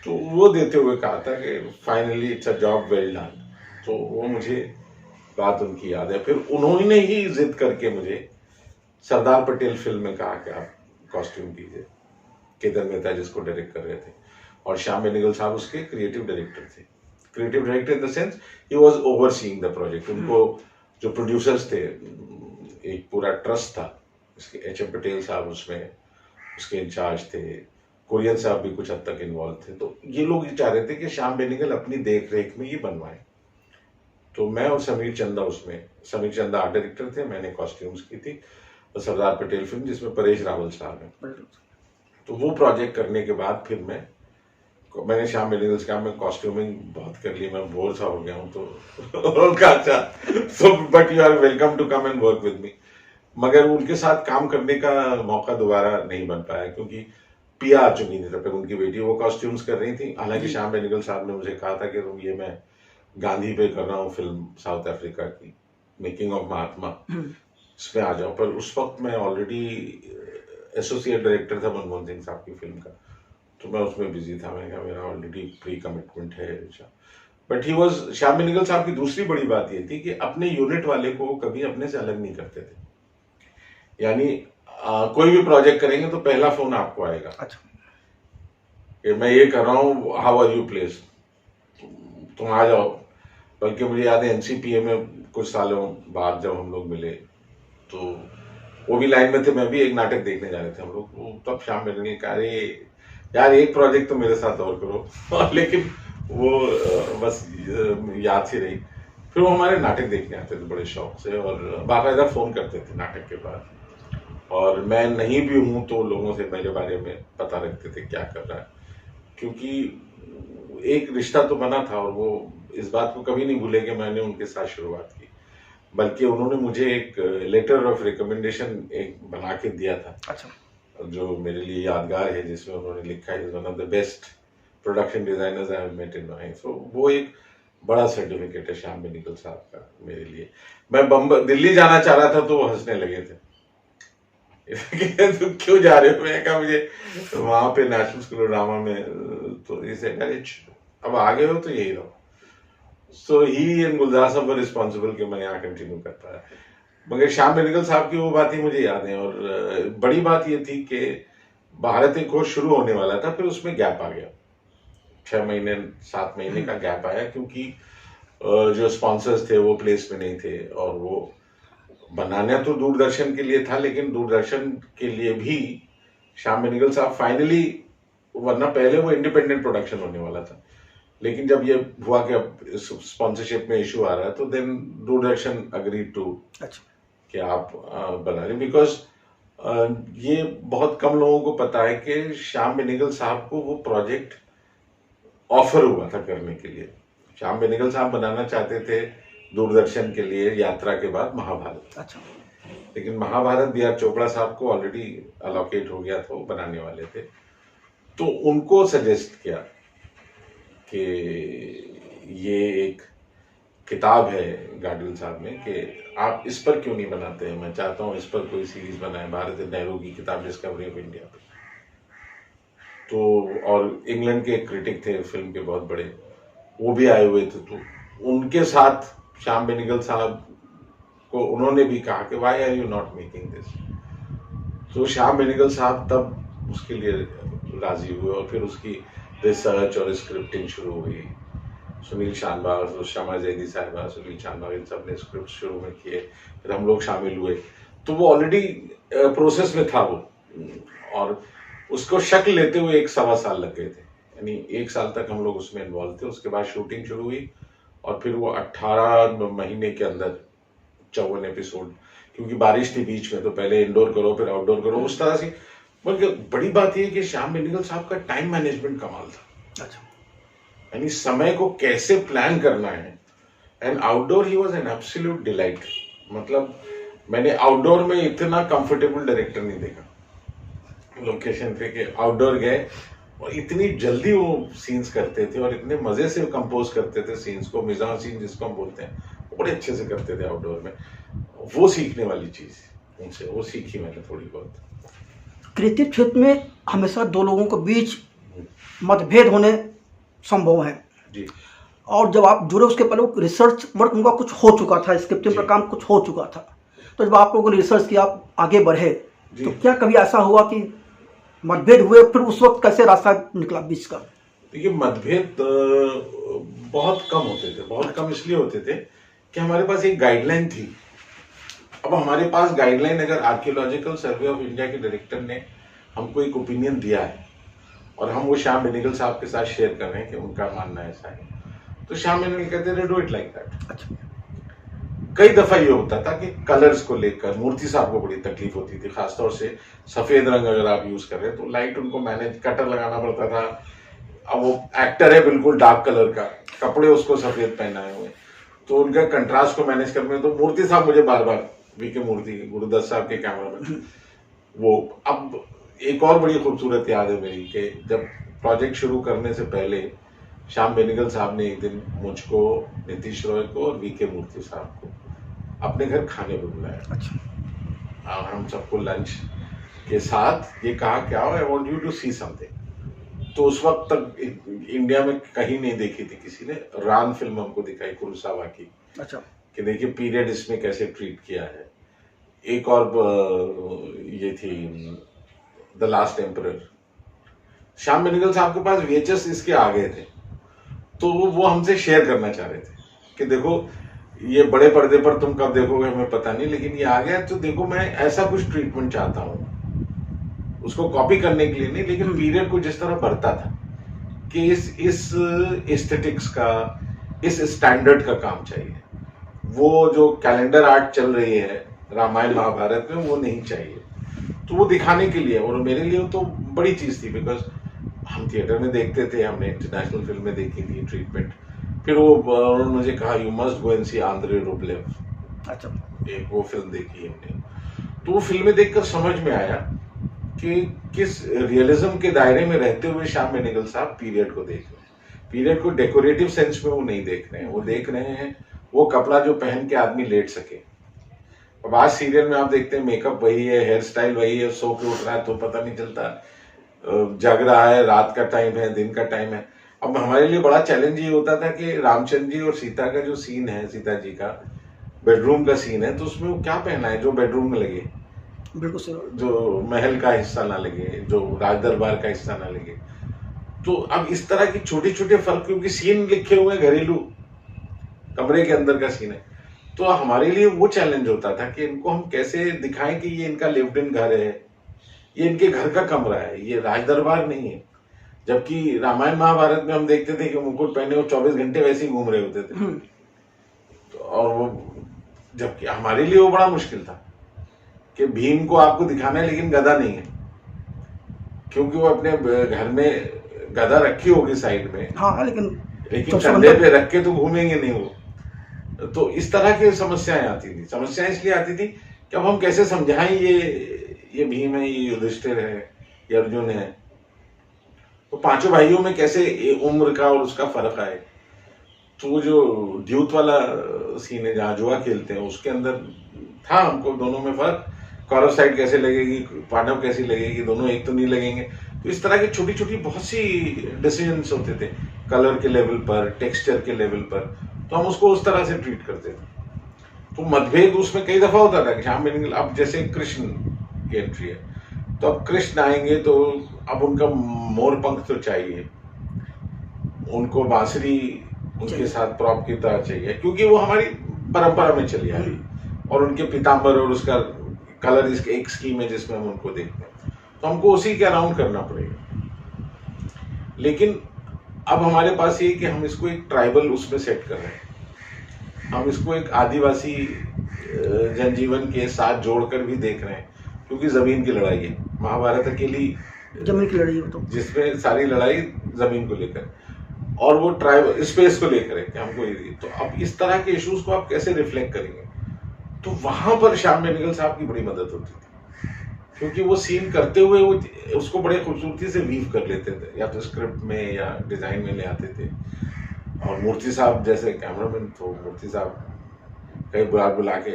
तो वो देते हुए कहा था कि finally it's a job well done. तो वो मुझे बात उनकी याद है। फिर उन्होंने ही जिद करके मुझे सरदार पटेल फिल्म में कहा कि आप कॉस्ट्यूम कीजिए, केतन मेहता जिसको डायरेक्ट कर रहे थे, और श्याम बेनेगल साहब उसके क्रिएटिव डायरेक्टर थे। Creative director in the sense he was overseeing the project. उनको जो प्रोड्यूसर्स थे, एक पूरा ट्रस्ट था, इसके एच.एम. पटेल साहब उसमें उसके इंचार्ज थे, कुरियन साहब भी कुछ हद तक इन्वॉल्व थे। तो ये लोग ये चाह रहे थे कि श्याम बेनेगल अपनी देख रेख में ये बनवाए। तो मैं और समीर चंदा उसमें, समीर चंदा आर्ट डायरेक्टर थे, मैंने कॉस्ट्यूम्स की थी, और सरदार पटेल फिल्म जिसमें परेश रावल साहब हैं। तो वो प्रोजेक्ट करने के बाद फिर मैंने श्याम बेनेगल से कहा मैं कॉस्ट्यूमिंग बहुत कर ली, मैं बोर सा हो गया हूँ। तो उनका अच्छा, so but you are welcome to come and work with me. मगर उनके साथ काम करने का मौका दोबारा नहीं बन पाया, क्योंकि पिया आ चुकी थी तब तक, उनकी बेटी, वो कॉस्ट्यूम्स कर रही थी। हालांकि श्याम बेनेगल साहब ने मुझे कहा था कि तुम ये मैं गांधी पे कर रहा हूँ फिल्म, साउथ अफ्रीका की मेकिंग ऑफ महात्मा, इसमें आ जाओ। पर उस वक्त मैं ऑलरेडी एसोसिएट डायरेक्टर था मनमोहन सिंह साहब की फिल्म का, तो मैं उसमें बिजी था। मैंने कहा मेरा ऑलरेडी प्री कमिटमेंट है। But he was, Shyam Benegal साहब की दूसरी बड़ी बात ये थी कि अपने यूनिट वाले को कभी अपने से अलग नहीं करते थे। यानी कोई भी प्रोजेक्ट करेंगे तो पहला फोन आपको आएगा। अच्छा, कि मैं ये कर रहा हूँ, हाउ आर यू प्लेस, तुम आ जाओ। बल्कि मुझे याद है एनसीपीए में कुछ सालों बाद जब हम लोग मिले, तो वो भी लाइन में थे, मैं भी एक नाटक देखने जा रहे थे हम लोग। तब श्याम बेनेगल ने कहा यार एक प्रोजेक्ट तो मेरे साथ और करो। लेकिन वो बस याद सी रही। फिर वो हमारे नाटक देखने आते थे बड़े शौक से, और बाकायदा फोन करते थे नाटक के बाद। और मैं नहीं भी हूं तो लोगों से मेरे बारे में पता रखते थे क्या कर रहा है, क्योंकि एक रिश्ता तो बना था। और वो इस बात को कभी नहीं भूले कि मैंने उनके साथ शुरुआत की, बल्कि उन्होंने मुझे एक लेटर ऑफ रिकमेंडेशन एक बना के दिया था। अच्छा, जो मेरे लिए यादगार है, जिसमें उन्होंने लिखा है one of the best production designers I have met in my life. So वो एक बड़ा सर्टिफिकेट है श्याम बेनेगल साहब का मेरे लिए। मैं दिल्ली जाना चाह रहा था तो वो हंसने लगे थे। तुम क्यों जा रहे हो? मैं कहा मुझे वहां पे नेशनल स्कूल ऑफ ड्रामा में, तो इसे अब आ गए हो तो यही रहो। सो ही एंड गुलजार साहब वर रिस्पॉन्सिबल कि मैं यहाँ कंटिन्यू कर पाया। मगर श्याम बेनेगल साहब की वो बातें मुझे याद है। और बड़ी बात ये थी कि भारत एक खोज शुरू होने वाला था, फिर उसमें गैप आ गया, 6 महीने 7 महीने का गैप आया, क्योंकि जो स्पॉन्सर्स थे वो प्लेस में नहीं थे। और वो बनाना तो दूरदर्शन के लिए था, लेकिन दूरदर्शन के लिए भी श्याम बेनेगल साहब फाइनली, वरना पहले वो इंडिपेंडेंट प्रोडक्शन होने वाला था, लेकिन जब ये हुआ कि अब स्पॉन्सरशिप में इशू आ रहा है, तो देन दूरदर्शन अग्री टू कि आप बना रहे। बिकॉज ये बहुत कम लोगों को पता है कि श्याम बेनेगल साहब को वो प्रोजेक्ट ऑफर हुआ था करने के लिए। श्याम बेनेगल साहब बनाना चाहते थे दूरदर्शन के लिए यात्रा के बाद महाभारत। अच्छा, लेकिन महाभारत बी आर चोपड़ा साहब को ऑलरेडी अलोकेट हो गया था, वो बनाने वाले थे। तो उनको सजेस्ट किया कि ये एक किताब है गार्डियन साहब ने, कि आप इस पर क्यों नहीं बनाते हैं, मैं चाहता हूं इस पर कोई सीरीज बनाए, भारत नेहरू की किताब डिस्कवरी ऑफ इंडिया पे। तो और इंग्लैंड के क्रिटिक थे फिल्म के बहुत बड़े, वो भी आए हुए थे। तो उनके साथ श्याम बेनेगल साहब को उन्होंने भी कहा कि why are you not making this. तो श्याम बेनेगल साहब तब उसके लिए राजी हुए, और फिर उसकी रिसर्च और स्क्रिप्टिंग शुरू हुई। सुनील शानबाग, शमा जैदी साहिबा, सुनील शानबाग, इन सब ने स्क्रिप्ट शुरू में किए, फिर हम लोग शामिल हुए। तो वो ऑलरेडी प्रोसेस में था वो, और उसको शक्ल लेते हुए 1-1.25 साल लग गए थे। यानी 1 साल तक हम लोग उसमें इन्वॉल्व थे। उसके बाद शूटिंग शुरू हुई और फिर वो 18 महीने के अंदर 54 एपिसोड, क्योंकि बारिश थी बीच में, तो पहले इंडोर करो फिर आउटडोर करो, उस तरह से। बल्कि बड़ी बात यह कि श्याम बेनेगल साहब का टाइम मैनेजमेंट कमाल था। अच्छा। यानी समय को कैसे प्लान करना है। And outdoor he was an absolute delight. मतलब मैंने आउटडोर में इतना कंफर्टेबल डायरेक्टर नहीं देखा लोकेशन पे, कि आउटडोर गए और इतनी जल्दी वो सीन्स करते थे और इतने मजे से कंपोज करते थे सीन्स को। मिजान सीन जिसको हम बोलते हैं, वो बड़े अच्छे से करते थे आउटडोर में। वो सीखने वाली चीज उनसे, वो सीखी मैंने थोड़ी बहुत। क्रिएटिव क्षेत्र में हमेशा दो लोगों के बीच मतभेद होने संभव है जी। और जब आप जुड़े उसके पहले रिसर्च वर्क उनका कुछ हो चुका था, स्क्रिप्टिंग का काम कुछ हो चुका था। तो जब आप लोगों ने रिसर्च किया, आप आगे बढ़े, तो क्या कभी ऐसा हुआ कि मतभेद हुए, फिर उस वक्त कैसे रास्ता निकला बीच का? देखिए, मतभेद बहुत कम होते थे। बहुत कम इसलिए होते थे कि हमारे पास एक गाइडलाइन थी। अब हमारे पास गाइडलाइन, अगर आर्कियोलॉजिकल सर्वे ऑफ इंडिया के डायरेक्टर ने हमको एक ओपिनियन दिया है और हम वो श्याम बेनेगल साहब के साथ शेयर कर रहे हैं कि उनका मानना ऐसा है, तो श्याम बेनेगल कहते थे डू इट लाइक दैट। अच्छा। कई दफा ये होता था कि कलर्स को लेकर मूर्ति साहब को बड़ी तकलीफ होती थी, खासतौर से सफेद रंग अगर आप यूज कर रहे हैं तो लाइट उनको मैनेज, कटर लगाना पड़ता था। अब वो एक्टर है बिल्कुल डार्क कलर का, कपड़े उसको सफेद पहनाए हुए, तो उनका कंट्रास्ट को मैनेज करने में, तो मूर्ति साहब मुझे बार बार वीके मूर्ति, गुरुदत्त साहब के कैमरा में वो। अब एक और बड़ी खूबसूरत याद है मेरी कि जब प्रोजेक्ट शुरू करने से पहले श्याम बेनेगल साहब ने एक दिन मुझको, नीतीश रॉय को और वीके मूर्ति साहब को अपने घर खाने पर बुलाया। अच्छा। और हम सबको लंच के साथ ये कहा क्या हो, I want you to see something. तो उस वक्त तक इंडिया में कहीं नहीं देखी थी किसी ने। रान फिल्म हमको दिखाई कुरोसावा की। अच्छा। कि देखिए पीरियड इसमें कैसे ट्रीट किया है। एक और ये थी the last emperor. Shyam Benegal साहब के पास VHS इसके आ गए थे, तो वो हमसे शेयर करना चाह रहे थे कि देखो ये बड़े पर्दे पर तुम कब देखोगे हमें पता नहीं, लेकिन ये आ गया तो देखो मैं ऐसा कुछ ट्रीटमेंट चाहता हूँ, उसको कॉपी करने के लिए नहीं, लेकिन पीरियड को जिस तरह बढ़ता था कि इस एस्थेटिक्स का, इस स्टैंडर्ड का काम चाहिए। वो जो कैलेंडर आर्ट चल रही है रामायण महाभारत में, वो नहीं चाहिए। तो वो दिखाने के लिए, और मेरे लिए तो बड़ी चीज थी, बिकॉज हम थिएटर में देखते थे, हमने इंटरनेशनल फिल्म में देखी थी ट्रीटमेंट। फिर वो उन्होंने मुझे कहा you must go and see Andrei Rublev. अच्छा। एक वो फिल्म देखी हमने, तो वो फिल्में देखकर समझ में आया कि किस रियलिज्म के दायरे में रहते हुए श्याम बेनेगल साहब पीरियड को देख रहे हैं। पीरियड को डेकोरेटिव सेंस में वो नहीं देख रहे हैं, वो देख रहे हैं वो कपड़ा जो पहन के आदमी लेट सके। अब आज सीरियल में आप देखते हैं मेकअप वही है, हेयर स्टाइल वही है, सो के उठ रहा है तो पता नहीं चलता, जग रहा है, रात का टाइम है, दिन का टाइम है। अब हमारे लिए बड़ा चैलेंज ये होता था कि रामचंद्र जी और सीता का जो सीन है, सीता जी का बेडरूम का सीन है, तो उसमें वो क्या पहना है जो बेडरूम में लगे, बिल्कुल सही, जो महल का हिस्सा ना लगे, जो राज दरबार का हिस्सा ना लगे। तो अब इस तरह की छोटे छोटे फर्क, क्योंकि सीन लिखे हुए घरेलू कमरे के अंदर का सीन है, तो हमारे लिए वो चैलेंज होता था कि इनको हम कैसे दिखाएं कि ये इनका लिव्ड इन घर है, ये इनके घर का कमरा है, ये राज दरबार नहीं है। जबकि रामायण महाभारत में हम देखते थे कि मुकुट पहने वो 24 घंटे वैसे ही घूम रहे होते थे। तो और वो, जबकि हमारे लिए वो बड़ा मुश्किल था कि भीम को आपको दिखाना है लेकिन गदा नहीं है, क्योंकि वो अपने घर में गदा रखी होगी साइड में, हाँ, लेकिन कंधे पे रख के तो घूमेंगे नहीं वो। तो इस तरह की समस्याएं आती थी। समस्याएं इसलिए आती थी कि अब हम कैसे समझाएं ये भीम है, ये युधिष्ठिर है, ये अर्जुन है, तो पांचों भाइयों में कैसे उम्र का और उसका फर्क आए। तो वो जो द्यूत वाला सीन है जहाँ जुआ खेलते हैं, उसके अंदर था हमको दोनों में फर्क, कौरव साइड कैसे लगेगी, पांडव कैसी लगेगी, दोनों एक तो नहीं लगेंगे। तो इस तरह की छोटी छोटी बहुत सी डिसीजंस होते थे, कलर के लेवल पर, टेक्सचर के लेवल पर, तो हम उसको उस तरह से ट्रीट करते थे। तो मतभेद उसमें कई दफा होता था कि श्याम बेनेगल, अब जैसे कृष्ण की एंट्री है, तो अब कृष्ण आएंगे तो अब उनका मोर पंख तो चाहिए, उनको बांसुरी उनके साथ प्रॉप की तरह चाहिए, क्योंकि वो हमारी परंपरा में चली आ रही है और उनके पीताम्बर और उसका कलर इसके एक स्कीम है जिसमें हम उनको देखते हैं, तो हमको उसी के अराउंड करना पड़ेगा। लेकिन अब हमारे पास ये कि हम इसको एक ट्राइबल उसमें सेट कर रहे हैं, हम इसको एक आदिवासी जनजीवन के साथ जोड़कर भी देख रहे हैं, क्योंकि जमीन की लड़ाई है। महाभारत अकेली जमीन की लड़ाई हो तो जिसमें सारी लड़ाई जमीन को लेकर और वो ट्राइबल स्पेस को लेकर है कि हमको ये, तो अब इस तरह के इश्यूज को आप कैसे रिफ्लेक्ट करेंगे, तो वहां पर श्याम बेनेगल साहब की बड़ी मदद होती थी, क्योंकि वो सीन करते हुए वो उसको बड़े खूबसूरती से वीव कर लेते थे, या तो स्क्रिप्ट में या डिजाइन में ले आते थे। और मूर्ति साहब जैसे कैमरामैन, तो मूर्ति साहब कई बार बुला के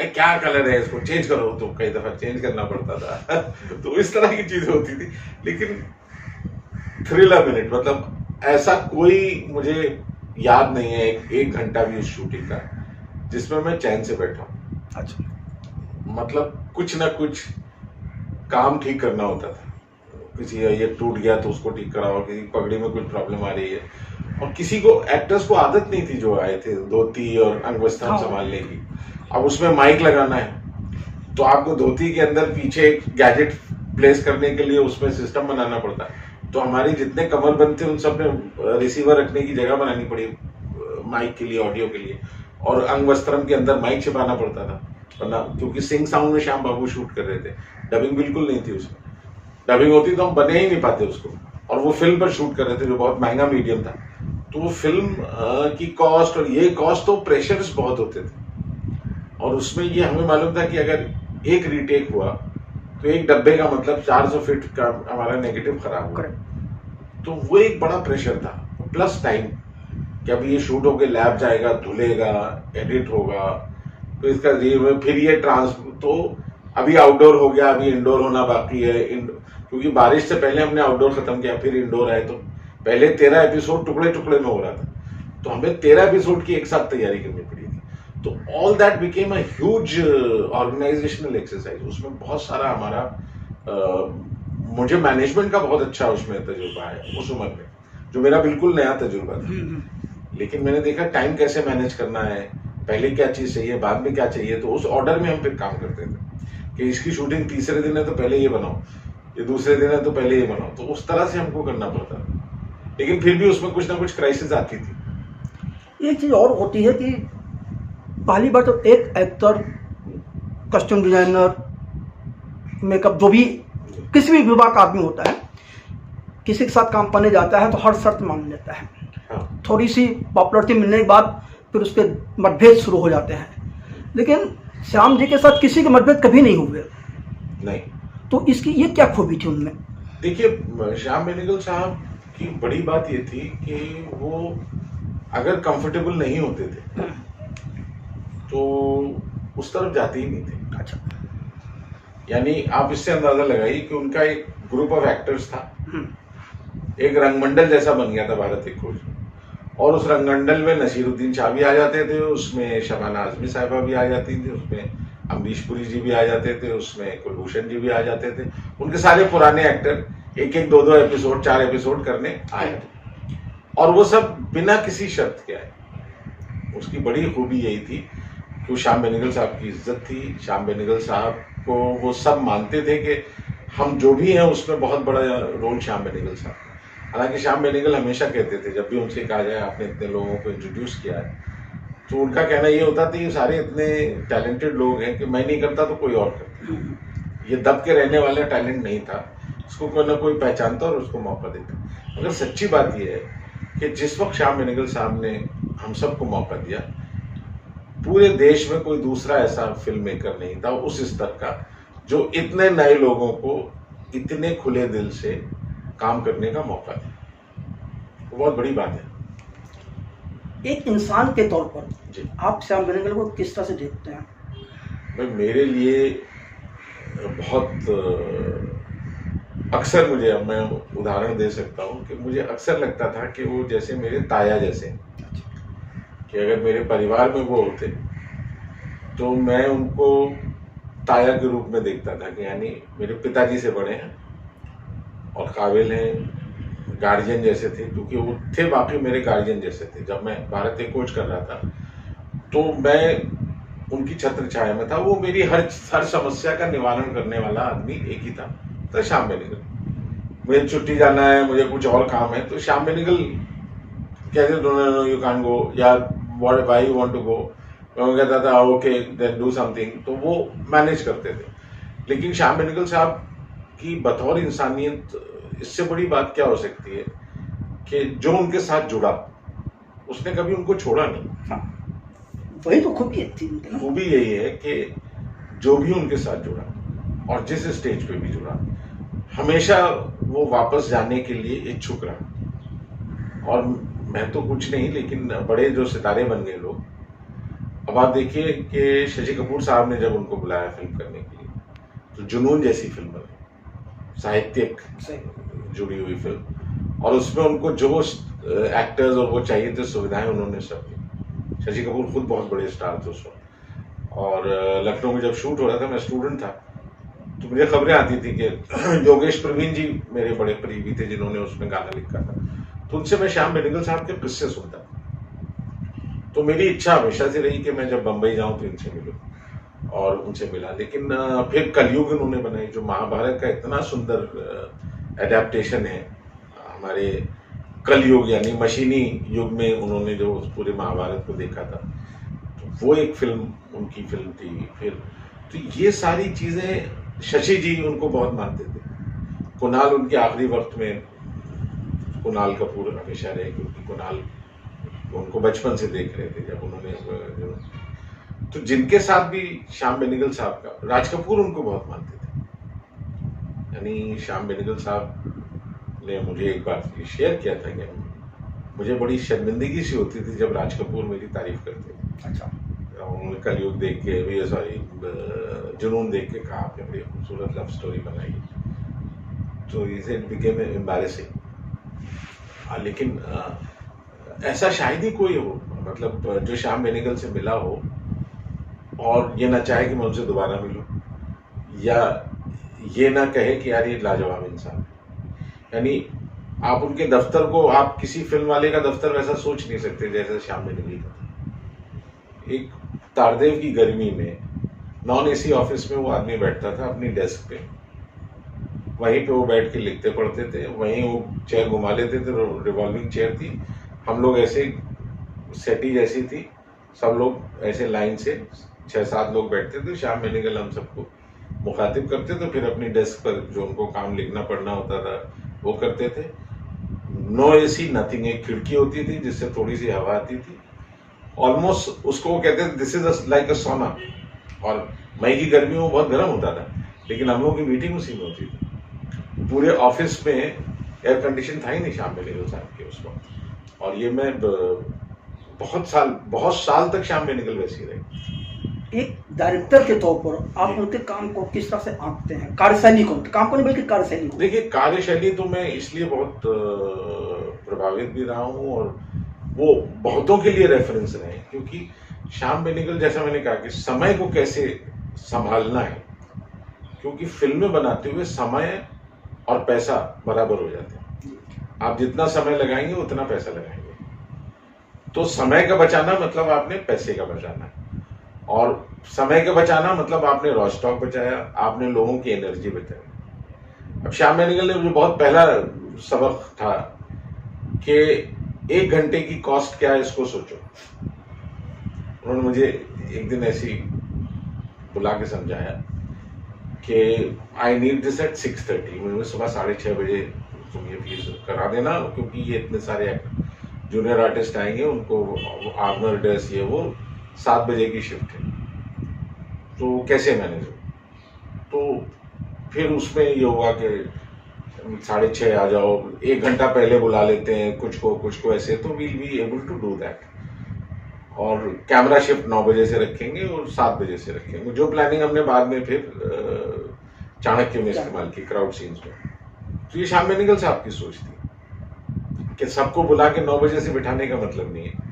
क्या कलर है इसको चेंज करो, तो कई दफा चेंज करना पड़ता था तो इस तरह की चीजें होती थी। लेकिन थ्रिलर मिनट, मतलब ऐसा कोई मुझे याद नहीं है एक घंटा भी उस शूटिंग का जिसमें मैं चैन से बैठा हूँ। अच्छा, मतलब कुछ ना कुछ काम ठीक करना होता था, किसी ये टूट गया तो उसको ठीक कराओ, किसी पगड़ी में कुछ प्रॉब्लम आ रही है, और किसी को एक्टर्स को आदत नहीं थी जो आए थे धोती और अंगवस्त्रम संभालने की। अब उसमें माइक लगाना है तो आपको धोती के अंदर पीछे एक गैजेट प्लेस करने के लिए उसमें सिस्टम बनाना पड़ता है, तो हमारे जितने कमरबंद थे उन सब ने रिसीवर रखने की जगह बनानी पड़ी माइक के लिए, ऑडियो के लिए, और अंगवस्त्रम के अंदर माइक छिपाना पड़ता था, वरना क्योंकि सिंग साउंड में श्याम बाबू शूट कर रहे थे, डबिंग बिल्कुल नहीं थी उसमें, डबिंग होती तो हम बने ही नहीं पाते उसको, और वो फिल्म पर शूट कर रहे थे जो बहुत महंगा मीडियम था, तो वो फिल्म की कॉस्ट और ये कॉस्ट, तो प्रेशर्स बहुत होते थे। और उसमें ये हमें मालूम था कि अगर एक रीटेक हुआ तो एक डब्बे का मतलब 400 फीट का हमारा नेगेटिव खराब हुआ, तो वो एक बड़ा प्रेशर था, प्लस टाइम कि अभी ये शूट होके लैब जाएगा, धुलेगा, एडिट होगा, तो इसका फिर ये तो अभी आउटडोर हो गया, अभी इंडोर होना बाकी है, क्योंकि बारिश से पहले हमने आउटडोर खत्म किया, फिर इंडोर आए, तो पहले 13 एपिसोड टुकड़े टुकड़े में हो रहा था, तो हमें 13 एपिसोड की एक साथ तैयारी करनी पड़ी थी। तो all that became a huge organisational exercise. उसमें बहुत सारा हमारा मुझे मैनेजमेंट का बहुत अच्छा उसमें तजुर्बा है उस उम्र में, जो मेरा बिल्कुल नया तजुर्बा था। लेकिन मैंने देखा टाइम कैसे मैनेज करना है, पहले क्या चीज चाहिए, बाद में क्या चाहिए, तो उस ऑर्डर में हम फिर काम करते थे कि इसकी शूटिंग तीसरे दिन है तो पहले ये बनाओ, ये दूसरे दिन है तो पहले ये बनाओ, तो उस तरह से हमको करना पड़ता था। लेकिन फिर भी उसमें कुछ ना कुछ क्राइसिस आती थी। एक चीज़ और होती है कि पहली बार तो एक एक्टर, कस्ट्यूम डिजाइनर, मेकअप, जो भी किसी भी विभाग का आदमी होता है, किसी के साथ काम करने जाता है तो हर शर्त मान लेता है। हाँ। थोड़ी सी पॉपुलरिटी मिलने के बाद फिर उसके मतभेद शुरू हो जाते हैं, लेकिन श्याम जी के साथ किसी के मतभेद कभी नहीं हुए। नहीं, तो इसकी ये क्या खूबी थी उनमें? देखिए, श्याम बेनेगल साहब की बड़ी बात ये थी कि वो अगर कंफर्टेबल नहीं होते थे तो उस तरफ जाते ही नहीं थे। अच्छा, यानी आप इससे अंदाजा लगाइए कि उनका एक ग्रुप ऑफ एक्टर्स था, एक रंगमंडल जैसा बन गया था भारत एक खोज, और उस रंगमंडल में नसीरुद्दीन शाह भी आ जाते थे, उसमें शबाना आजमी साहिबा भी आ जाती थी, उसमें अमरीश पुरी जी भी आ जाते थे, उसमें कुलभूषण जी भी आ जाते थे, उनके सारे पुराने एक्टर एक एक दो एपिसोड, 4 एपिसोड करने आए थे, और वो सब बिना किसी शर्त के आए। उसकी बड़ी खूबी यही थी कि वो श्याम बेनेगल साहब की इज्जत थी, श्याम बेनेगल साहब को वो सब मानते थे कि हम जो भी हैं उसमें बहुत बड़ा रोल श्याम बेनेगल साहब। हालांकि श्याम बेनेगल हमेशा कहते थे, जब भी उनसे कहा जाए आपने इतने लोगों को इंट्रोड्यूस किया है, तो उनका कहना ये होता था ये सारे इतने टैलेंटेड लोग हैं कि मैं नहीं करता तो कोई और करता। ये दब के रहने वाला टैलेंट नहीं था, उसको कोई ना कोई पहचानता और उसको मौका देता। मगर सच्ची बात यह है कि जिस वक्त श्याम बेनेगल साहब ने हम सबको मौका दिया, पूरे देश में कोई दूसरा ऐसा फिल्म मेकर नहीं था उस स्तर का जो इतने नए लोगों को इतने खुले दिल से काम करने का मौका दिया। वो बहुत बड़ी बात है। एक इंसान के तौर पर जी, आप श्याम बेनेगल को किस तरह से देखते हैं? भाई मेरे लिए बहुत अक्सर मुझे, अब मैं उदाहरण दे सकता हूँ कि मुझे अक्सर लगता था कि वो जैसे मेरे ताया जैसे, कि अगर मेरे परिवार में वो होते तो मैं उनको ताया के रूप में देखता था, कि यानी मेरे पिताजी से बड़े हैं और काबिल हैं, गार्जियन जैसे थे, क्योंकि वो थे वाकई मेरे गार्जियन जैसे थे। जब मैं भारत एक कोच कर रहा था तो मैं उनकी छत्र छाया में था। वो मेरी हर समस्या का निवारण करने वाला आदमी एक ही था, तो श्याम बेनेगल। मुझे छुट्टी जाना है, मुझे कुछ और काम है, तो श्याम बेनेगल कहते नो यू कांट गो, या why you want to go, मैं कहता था ओके देन डू समथिंग, तो वो मैनेज करते थे। लेकिन श्याम बेनेगल साहब की बतौर इंसानियत इससे बड़ी बात क्या हो सकती है कि जो उनके साथ जुड़ा उसने कभी उनको छोड़ा नहीं। हाँ, वही तो खूबी थी उनकी ना। खूबी यही है कि जो भी उनके साथ जुड़ा और जिस स्टेज पे भी जुड़ा, हमेशा वो वापस जाने के लिए इच्छुक रहा। और मैं तो कुछ नहीं, लेकिन बड़े जो सितारे बन गए लोग, अब आप देखिए कि शशि कपूर साहब ने जब उनको बुलाया फिल्म करने के लिए, तो जुनून जैसी फिल्म बनी, साहित्यिक जुड़ी हुई फिल्म, और उसमें उनको जो एक्टर्स और वो चाहिए थे सुविधाएं उन्होंने सब दी। शशि कपूर खुद बहुत बड़े स्टार थे उस वक्त। और लखनऊ में जब शूट हो रहा था, मैं स्टूडेंट था, तो मुझे खबरें आती थी कि योगेश प्रवीण जी मेरे बड़े करीबी थे जिन्होंने उसमें गाना लिखा था, तो उनसे मैं श्याम बेनेगल साहब के किस्से सुनता था। तो मेरी इच्छा हमेशा से रही कि मैं जब बंबई जाऊं तो इनसे मिलूं, और उनसे मिला। लेकिन फिर कलयुग उन्होंने बनाई, जो महाभारत का इतना सुंदर एडेप्टेशन है हमारे कलयुग यानी मशीनी युग में, उन्होंने जो उस पूरे महाभारत को देखा था, तो वो एक फिल्म उनकी फिल्म थी। फिर तो ये सारी चीजें, शशि जी उनको बहुत मानते थे। कुणाल उनके आखिरी वक्त में, कुणाल कपूर हमेशा रहे, क्योंकि कुणाल उनको बचपन से देख रहे थे जब उन्होंने, तो जिनके साथ भी श्याम बेनेगल साहब का, राज कपूर उनको बहुत मानते थे। यानी श्याम बेनेगल साहब ने मुझे एक बार शेयर किया था कि मुझे बड़ी शर्मिंदगी सी होती थी जब राज कपूर मेरी तारीफ करते थे। अच्छा, उन्होंने कलयुग देख के, सॉरी जुनून देख के कहा आपने बड़ी खूबसूरत लव स्टोरी बनाई, तो इट बिकेम एम्बैरेसिंग। लेकिन ऐसा शायद ही कोई हो, मतलब जो श्याम बेनेगल से मिला हो और ये ना चाहे कि मैं उनसे दोबारा मिलूं, या ये ना कहे कि यार ये लाजवाब इंसान है। यानी आप उनके दफ्तर को, आप किसी फिल्म वाले का दफ्तर वैसा सोच नहीं सकते जैसे श्याम बेनेगल का। एक तारदेव की गर्मी में नॉन एसी ऑफिस में वो आदमी बैठता था अपनी डेस्क पे, वहीं पे वो बैठ के लिखते पढ़ते थे, वहीं वो चेयर घुमा लेते थे, रिवॉल्विंग चेयर थी, हम लोग ऐसे सेटी जैसी थी, सब लोग ऐसे लाइन से 6-7 लोग बैठते थे। श्याम बेनेगल हम सबको मुखातिब करते, तो फिर अपनी डेस्क पर जो उनको काम लिखना पढ़ना होता था वो करते थे। नो एसी नथिंग, एक खिड़की होती थी जिससे थोड़ी सी हवा आती थी, ऑलमोस्ट उसको वो कहते थे दिस इज लाइक अ सोना। और मई की गर्मी में बहुत गर्म होता था, लेकिन हम लोगों की मीटिंग उसी में होती थी। पूरे ऑफिस में एयर कंडीशन था ही नहीं श्याम बेनेगल साहब के उस वक्त। और ये मैं बहुत साल तक श्याम बेनेगल वैसे ही रहे। एक डायरेक्टर के तौर पर आप उनके काम को किस तरह से आंकते हैं, कार्यशैली को, काम को नहीं बल्कि कार्यशैली को? देखिए, कार्यशैली तो मैं इसलिए बहुत प्रभावित भी रहा हूँ, और वो बहुतों के लिए रेफरेंस रहे, क्योंकि श्याम बेनेगल, जैसा मैंने कहा कि समय को कैसे संभालना है, क्योंकि फिल्में बनाते हुए समय और पैसा बराबर हो जाते हैं। आप जितना समय लगाएंगे उतना पैसा लगाएंगे, तो समय का बचाना मतलब आपने पैसे का बचाना है, और समय का बचाना मतलब आपने रॉ स्टॉक बचाया, आपने लोगों की एनर्जी बचाई। अब श्याम बेनेगल ने मुझे बहुत पहला सबक था कि 1 घंटे की कॉस्ट क्या है इसको सोचो। उन्होंने मुझे एक दिन ऐसी बुला के समझाया कि आई नीड दिस एट 6:30, मुझे सुबह 6:30 बजे तुम ये फीस करा देना, क्योंकि ये इतने सारे जूनियर आर्टिस्ट आएंगे, उनको आर्मर ड्रेस ये वो, 7 बजे की शिफ्ट है, तो कैसे मैनेज हो। तो फिर उसमें ये हुआ कि 6:30 आ जाओ, 1 घंटा पहले बुला लेते हैं कुछ को ऐसे, तो we'll be able to do that. और कैमरा शिफ्ट 9 बजे से रखेंगे और 7 बजे से रखेंगे, जो प्लानिंग हमने बाद में फिर चाणक्य में इस्तेमाल की, क्राउड सीन्स में। तो ये श्याम बेनेगल साहब की सोच थी कि सबको बुला के 9 बजे से बिठाने का मतलब नहीं है,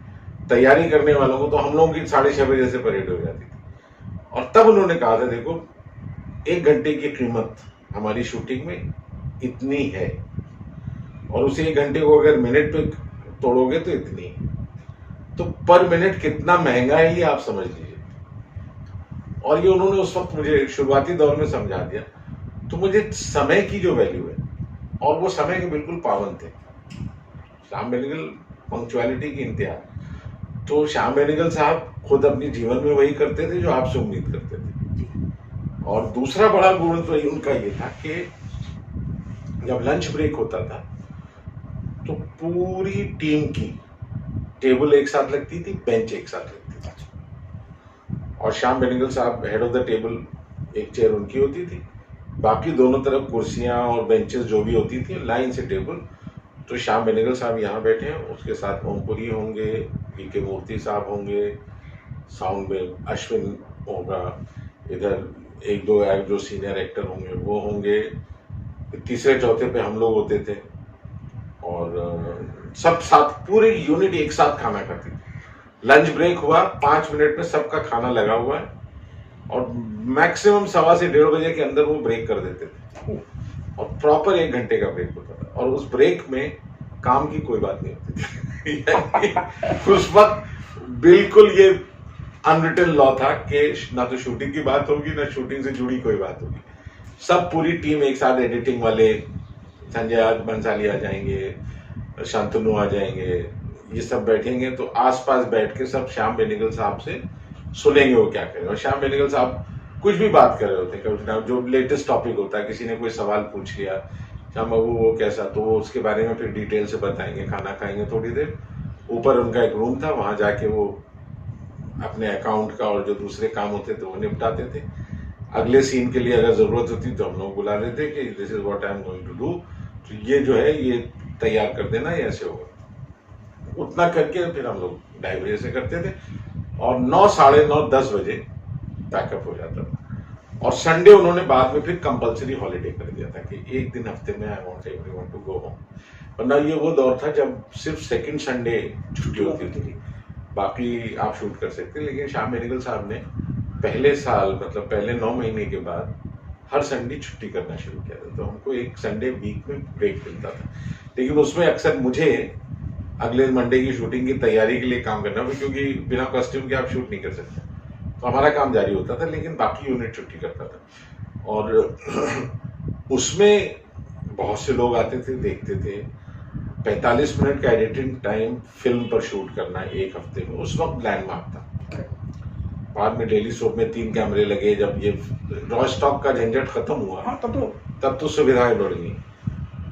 तैयारी करने वालों को तो हम लोगों की 6:30 बजे से परेड हो जाती थी। और तब उन्होंने कहा था देखो 1 घंटे की कीमत हमारी शूटिंग में इतनी है, और उसे 1 घंटे को अगर मिनट पे तोड़ोगे तो इतनी, तो पर मिनट कितना महंगा है ये आप समझ लीजिए। और ये उन्होंने उस वक्त मुझे शुरुआती दौर में समझा दिया, तो मुझे समय की जो वैल्यू है, और वो समय के बिल्कुल पाबंद थे। श्याम बेनेगल पंक्चुअलिटी की इंतहा। तो श्याम बेनेगल साहब खुद अपने जीवन में वही करते थे जो आपसे उम्मीद करते थे। और दूसरा बड़ा गुण तो उनका ये था कि जब लंच ब्रेक होता था तो पूरी टीम की टेबल एक साथ लगती थी, बेंच एक साथ लगती थी, और श्याम बेनेगल साहब हेड ऑफ द टेबल, एक चेयर उनकी होती थी, बाकी दोनों तरफ कुर्सियां और बेंचेस जो भी होती थी लाइन से टेबल। तो श्याम बेनेगल साहब यहाँ बैठे हैं, उसके साथ ओमपुरी होंगे, पीके मूर्ति साहब होंगे, साउंड में अश्विन होगा, इधर 1-2 जो सीनियर एक्टर होंगे वो होंगे, तीसरे चौथे पे हम लोग होते थे, और सब साथ पूरी यूनिट एक साथ खाना खाती थी। लंच ब्रेक हुआ, 5 मिनट में सबका खाना लगा हुआ है, और मैक्सिमम 1:15 से 1:30 बजे के अंदर वो ब्रेक कर देते थे, और प्रॉपर 1 घंटे का ब्रेक होता था, और उस ब्रेक में काम की कोई बात नहीं होती थी। उस वक्त बिल्कुल ये अनरिटन लॉ था कि ना तो शूटिंग की बात होगी ना शूटिंग से जुड़ी कोई बात होगी। सब पूरी टीम एक साथ, एडिटिंग वाले संजय बंसाली आ जाएंगे, शांतनु आ जाएंगे, ये सब बैठेंगे, तो आसपास बैठ के सब श्याम बेनेगल साहब से सुनेंगे वो क्या करें। और श्याम बेनेगल साहब कुछ भी बात कर रहे होते हैं, जो लेटेस्ट टॉपिक होता है, किसी ने कोई सवाल पूछ लिया, श्याम बाबू वो कैसा, तो वो उसके बारे में फिर डिटेल से बताएंगे। खाना खाएंगे थोड़ी देर, ऊपर उनका एक रूम था, वहां जाके वो अपने अकाउंट का और जो दूसरे काम होते थे वो निपटाते थे। अगले सीन के लिए अगर जरूरत होती तो हम लोग बुला लेते कि this is what I am going to do, तो ये जो है ये तैयार कर देना, ये ऐसे होगा। उतना करके फिर हम लोग 2:30 बजे से करते थे, और 9, साढ़े 9, 10 बजे पैकअप हो जाता था। और संडे उन्होंने बाद में फिर कंपलसरी हॉलीडे कर दिया था कि एक दिन हफ्ते में I want everyone to go home. वरना ये वो दौर था जब सिर्फ सेकंड संडे छुट्टी होती थी, बाकी आप शूट कर सकते। लेकिन श्याम बेनेगल साहब ने पहले साल, मतलब पहले 9 महीने के बाद हर संडे छुट्टी करना शुरू किया था, तो हमको एक संडे वीक में ब्रेक मिलता था। लेकिन उसमें अक्सर मुझे अगले मंडे की शूटिंग की तैयारी के लिए काम करना था, क्योंकि बिना कॉस्ट्यूम के आप शूट नहीं कर सकते, तो हमारा काम जारी होता था, लेकिन बाकी यूनिट छुट्टी करता था। और उसमें बहुत से लोग आते थे, देखते थे। 45 मिनट का एडिटिंग टाइम फिल्म पर शूट करना एक हफ्ते में, उस वक्त लैंडमार्क था। बाद में डेली सोप में 3 कैमरे लगे, जब ये रॉ स्टॉक का झंझट खत्म हुआ, तब तो सुविधाएं बढ़ गई।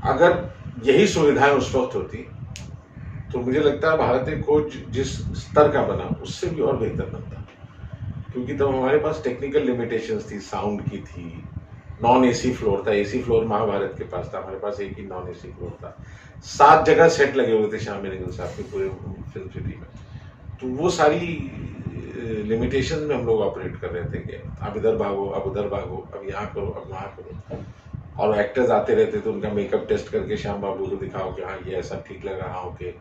अगर यही सुविधाएं उस वक्त होती तो मुझे लगता है भारतीय खोज जिस स्तर का बना उससे भी और बेहतर बनता, क्योंकि तब हमारे पास टेक्निकल लिमिटेशंस थी, साउंड की थी, नॉन एसी फ्लोर था, एसी फ्लोर महाभारत के पास था, हमारे पास एक ही नॉन एसी फ्लोर था। 7 जगह सेट लगे हुए थे श्याम बेनेगल साहब के पूरे फिल्म सिटी में, तो वो सारी लिमिटेशन में हम लोग ऑपरेट कर रहे थे कि अब इधर भागो, अब उधर भागो, अब यहाँ करो, अब वहाँ करो। और एक्टर्स आते रहते थे, उनका मेकअप टेस्ट करके श्याम बाबू को दिखाओ कि हाँ ये ऐसा ठीक लग रहा, ओके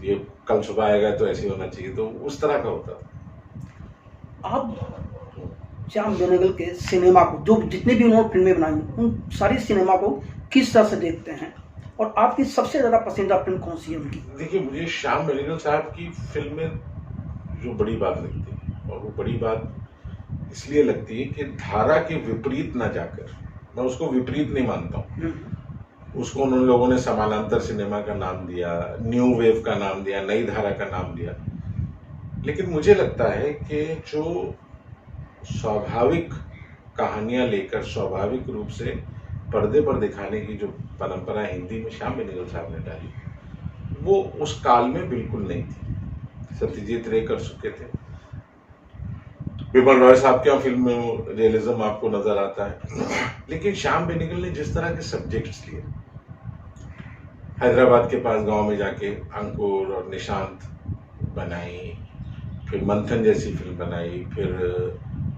ये कल सुबह आएगा तो ऐसे होना चाहिए, तो उस तरह का होता था। आप श्याम बेनेगल के सिनेमा को, जो जितने भी उन्होंने फिल्में बनाई, उन सारी सिनेमा को किस तरह से देखते हैं, और आपकी सबसे ज्यादा पसंदीदा फिल्म कौन सी है उनकी? देखिए, मुझे श्याम बेनेगल साहब की फिल्में जो बड़ी बात लगती है, और वो बड़ी बात इसलिए लगती है कि धारा के विपरीत ना जाकर, मैं उसको विपरीत नहीं मानता हूँ, उसको उन लोगों ने समानांतर सिनेमा का नाम दिया, न्यू वेव का नाम दिया, नई धारा का नाम दिया, लेकिन मुझे लगता है कि जो स्वाभाविक कहानियां लेकर स्वाभाविक रूप से पर्दे पर दिखाने की जो परंपरा हिंदी में श्याम बेनेगल साहब ने डाली, वो उस काल में बिल्कुल नहीं थी। सत्यजीत रे कर चुके थे, विमल रॉय साहब के फिल्म में रियलिज्म आपको नजर आता है, लेकिन श्याम बेनेगल ने जिस तरह के सब्जेक्ट्स लिए, हैदराबाद के पास गांव में जाके अंकुर और निशांत बनाई, फिर मंथन जैसी फिल्म बनाई, फिर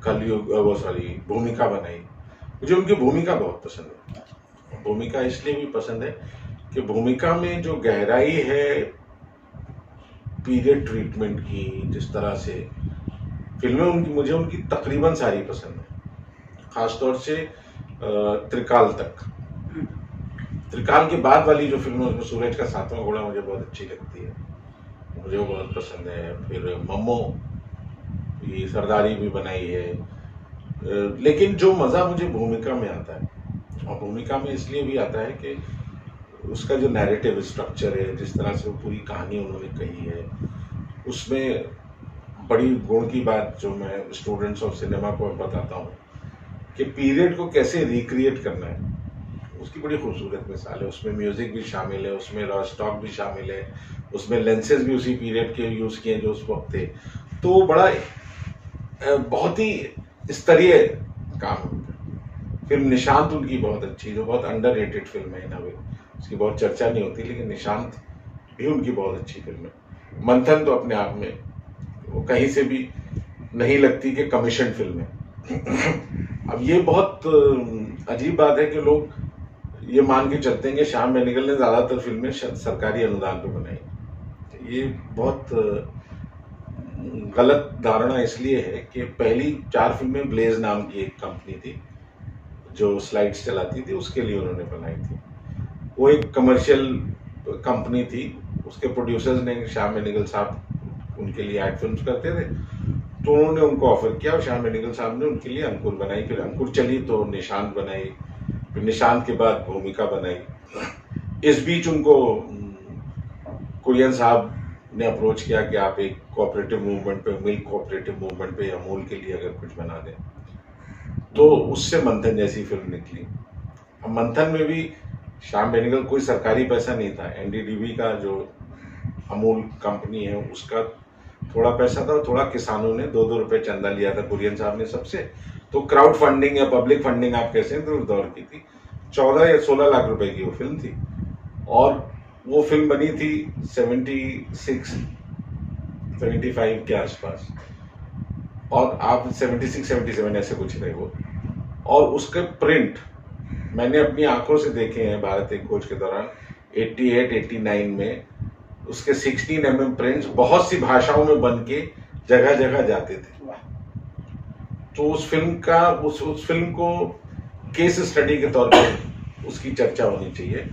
कलयुग, वो सॉरी भूमिका बनाई। मुझे उनकी भूमिका बहुत पसंद है। भूमिका इसलिए भी पसंद है कि भूमिका में जो गहराई है पीरियड ट्रीटमेंट की, जिस तरह से फिल्में उनकी, मुझे उनकी तकरीबन सारी पसंद है, खासतौर से त्रिकाल तक। त्रिकाल के बाद वाली जो फिल्म है उसमें सूरज का सातवां घोड़ा मुझे बहुत अच्छी लगती है, मुझे वो बहुत पसंद है। फिर मम्मो, ये सरदारी भी बनाई है। लेकिन जो मज़ा मुझे भूमिका में आता है, और भूमिका में इसलिए भी आता है कि उसका जो नैरेटिव स्ट्रक्चर है, जिस तरह से वो पूरी कहानी उन्होंने कही है, उसमें बड़ी गुण की बात जो मैं स्टूडेंट्स ऑफ सिनेमा को बताता हूँ कि पीरियड को कैसे रिक्रिएट करना है, उसकी बड़ी खूबसूरत मिसाल है। उसमें म्यूजिक भी शामिल है, उसमें रॉ स्टॉक भी शामिल है, उसमें लेंसेज भी उसी पीरियड के यूज़ किए जो उस वक्त थे। तो बड़ा बहुत ही स्तरीय काम है। फिल्म निशांत उनकी बहुत अच्छी, जो बहुत अंडररेटेड फिल्म है इन अ वे, उसकी बहुत चर्चा नहीं होती, लेकिन निशांत भी उनकी बहुत अच्छी फिल्म है। मंथन तो अपने आप में वो कहीं से भी नहीं लगती कि कमीशन फिल्म है। अब ये बहुत अजीब बात है कि लोग ये मान के चलते हैं कि श्याम बेनेगल ने ज़्यादातर फिल्में सरकारी अनुदान पे बनाई। ये बहुत गलत धारणा इसलिए है कि पहली 4 फिल्में ब्लेज नाम की एक कंपनी थी जो स्लाइड्स चलाती थी, उसके लिए उन्होंने बनाई थी। वो एक कमर्शियल कंपनी थी, उसके प्रोड्यूसर्स ने श्याम बेनेगल साहब उनके लिए एड फिल्म्स करते थे, तो उन्होंने उनको ऑफर किया और श्याम बेनेगल साहब ने उनके लिए अंकुर बनाई। फिर अंकुर चली तो निशांत बनाई, फिर निशांत के बाद भूमिका बनाई। इस बीच उनको कुरियन साहब ने अप्रोच किया कि आप एक कोऑपरेटिव मूवमेंट पे, मिल्क कोऑपरेटिव मूवमेंट पे अमूल के लिए अगर कुछ बना दें, तो उससे मंथन जैसी फिल्म निकली। अब मंथन में भी श्याम बेनेगल कोई सरकारी पैसा नहीं था, एनडीडीबी का जो अमूल कंपनी है उसका थोड़ा पैसा था, और थोड़ा किसानों ने 2-2 रुपए चंदा लिया था कुरियन साहब ने सबसे। तो क्राउड फंडिंग या पब्लिक फंडिंग आप कैसे हैं, तो उस दौर की थी। 14 या 16 लाख रुपए की वो फिल्म थी, और वो फिल्म बनी थी 75 के आसपास, और आप 76-77 ऐसे कुछ रहे वो। और उसके प्रिंट मैंने अपनी आंखों से देखे हैं भारत एक खोज के दौरान। 88-89 में उसके 16 mm प्रिंट्स बहुत सी भाषाओं में बन के जगह जगह जाते थे। तो उस फिल्म को केस स्टडी के तौर पर उसकी चर्चा होनी चाहिए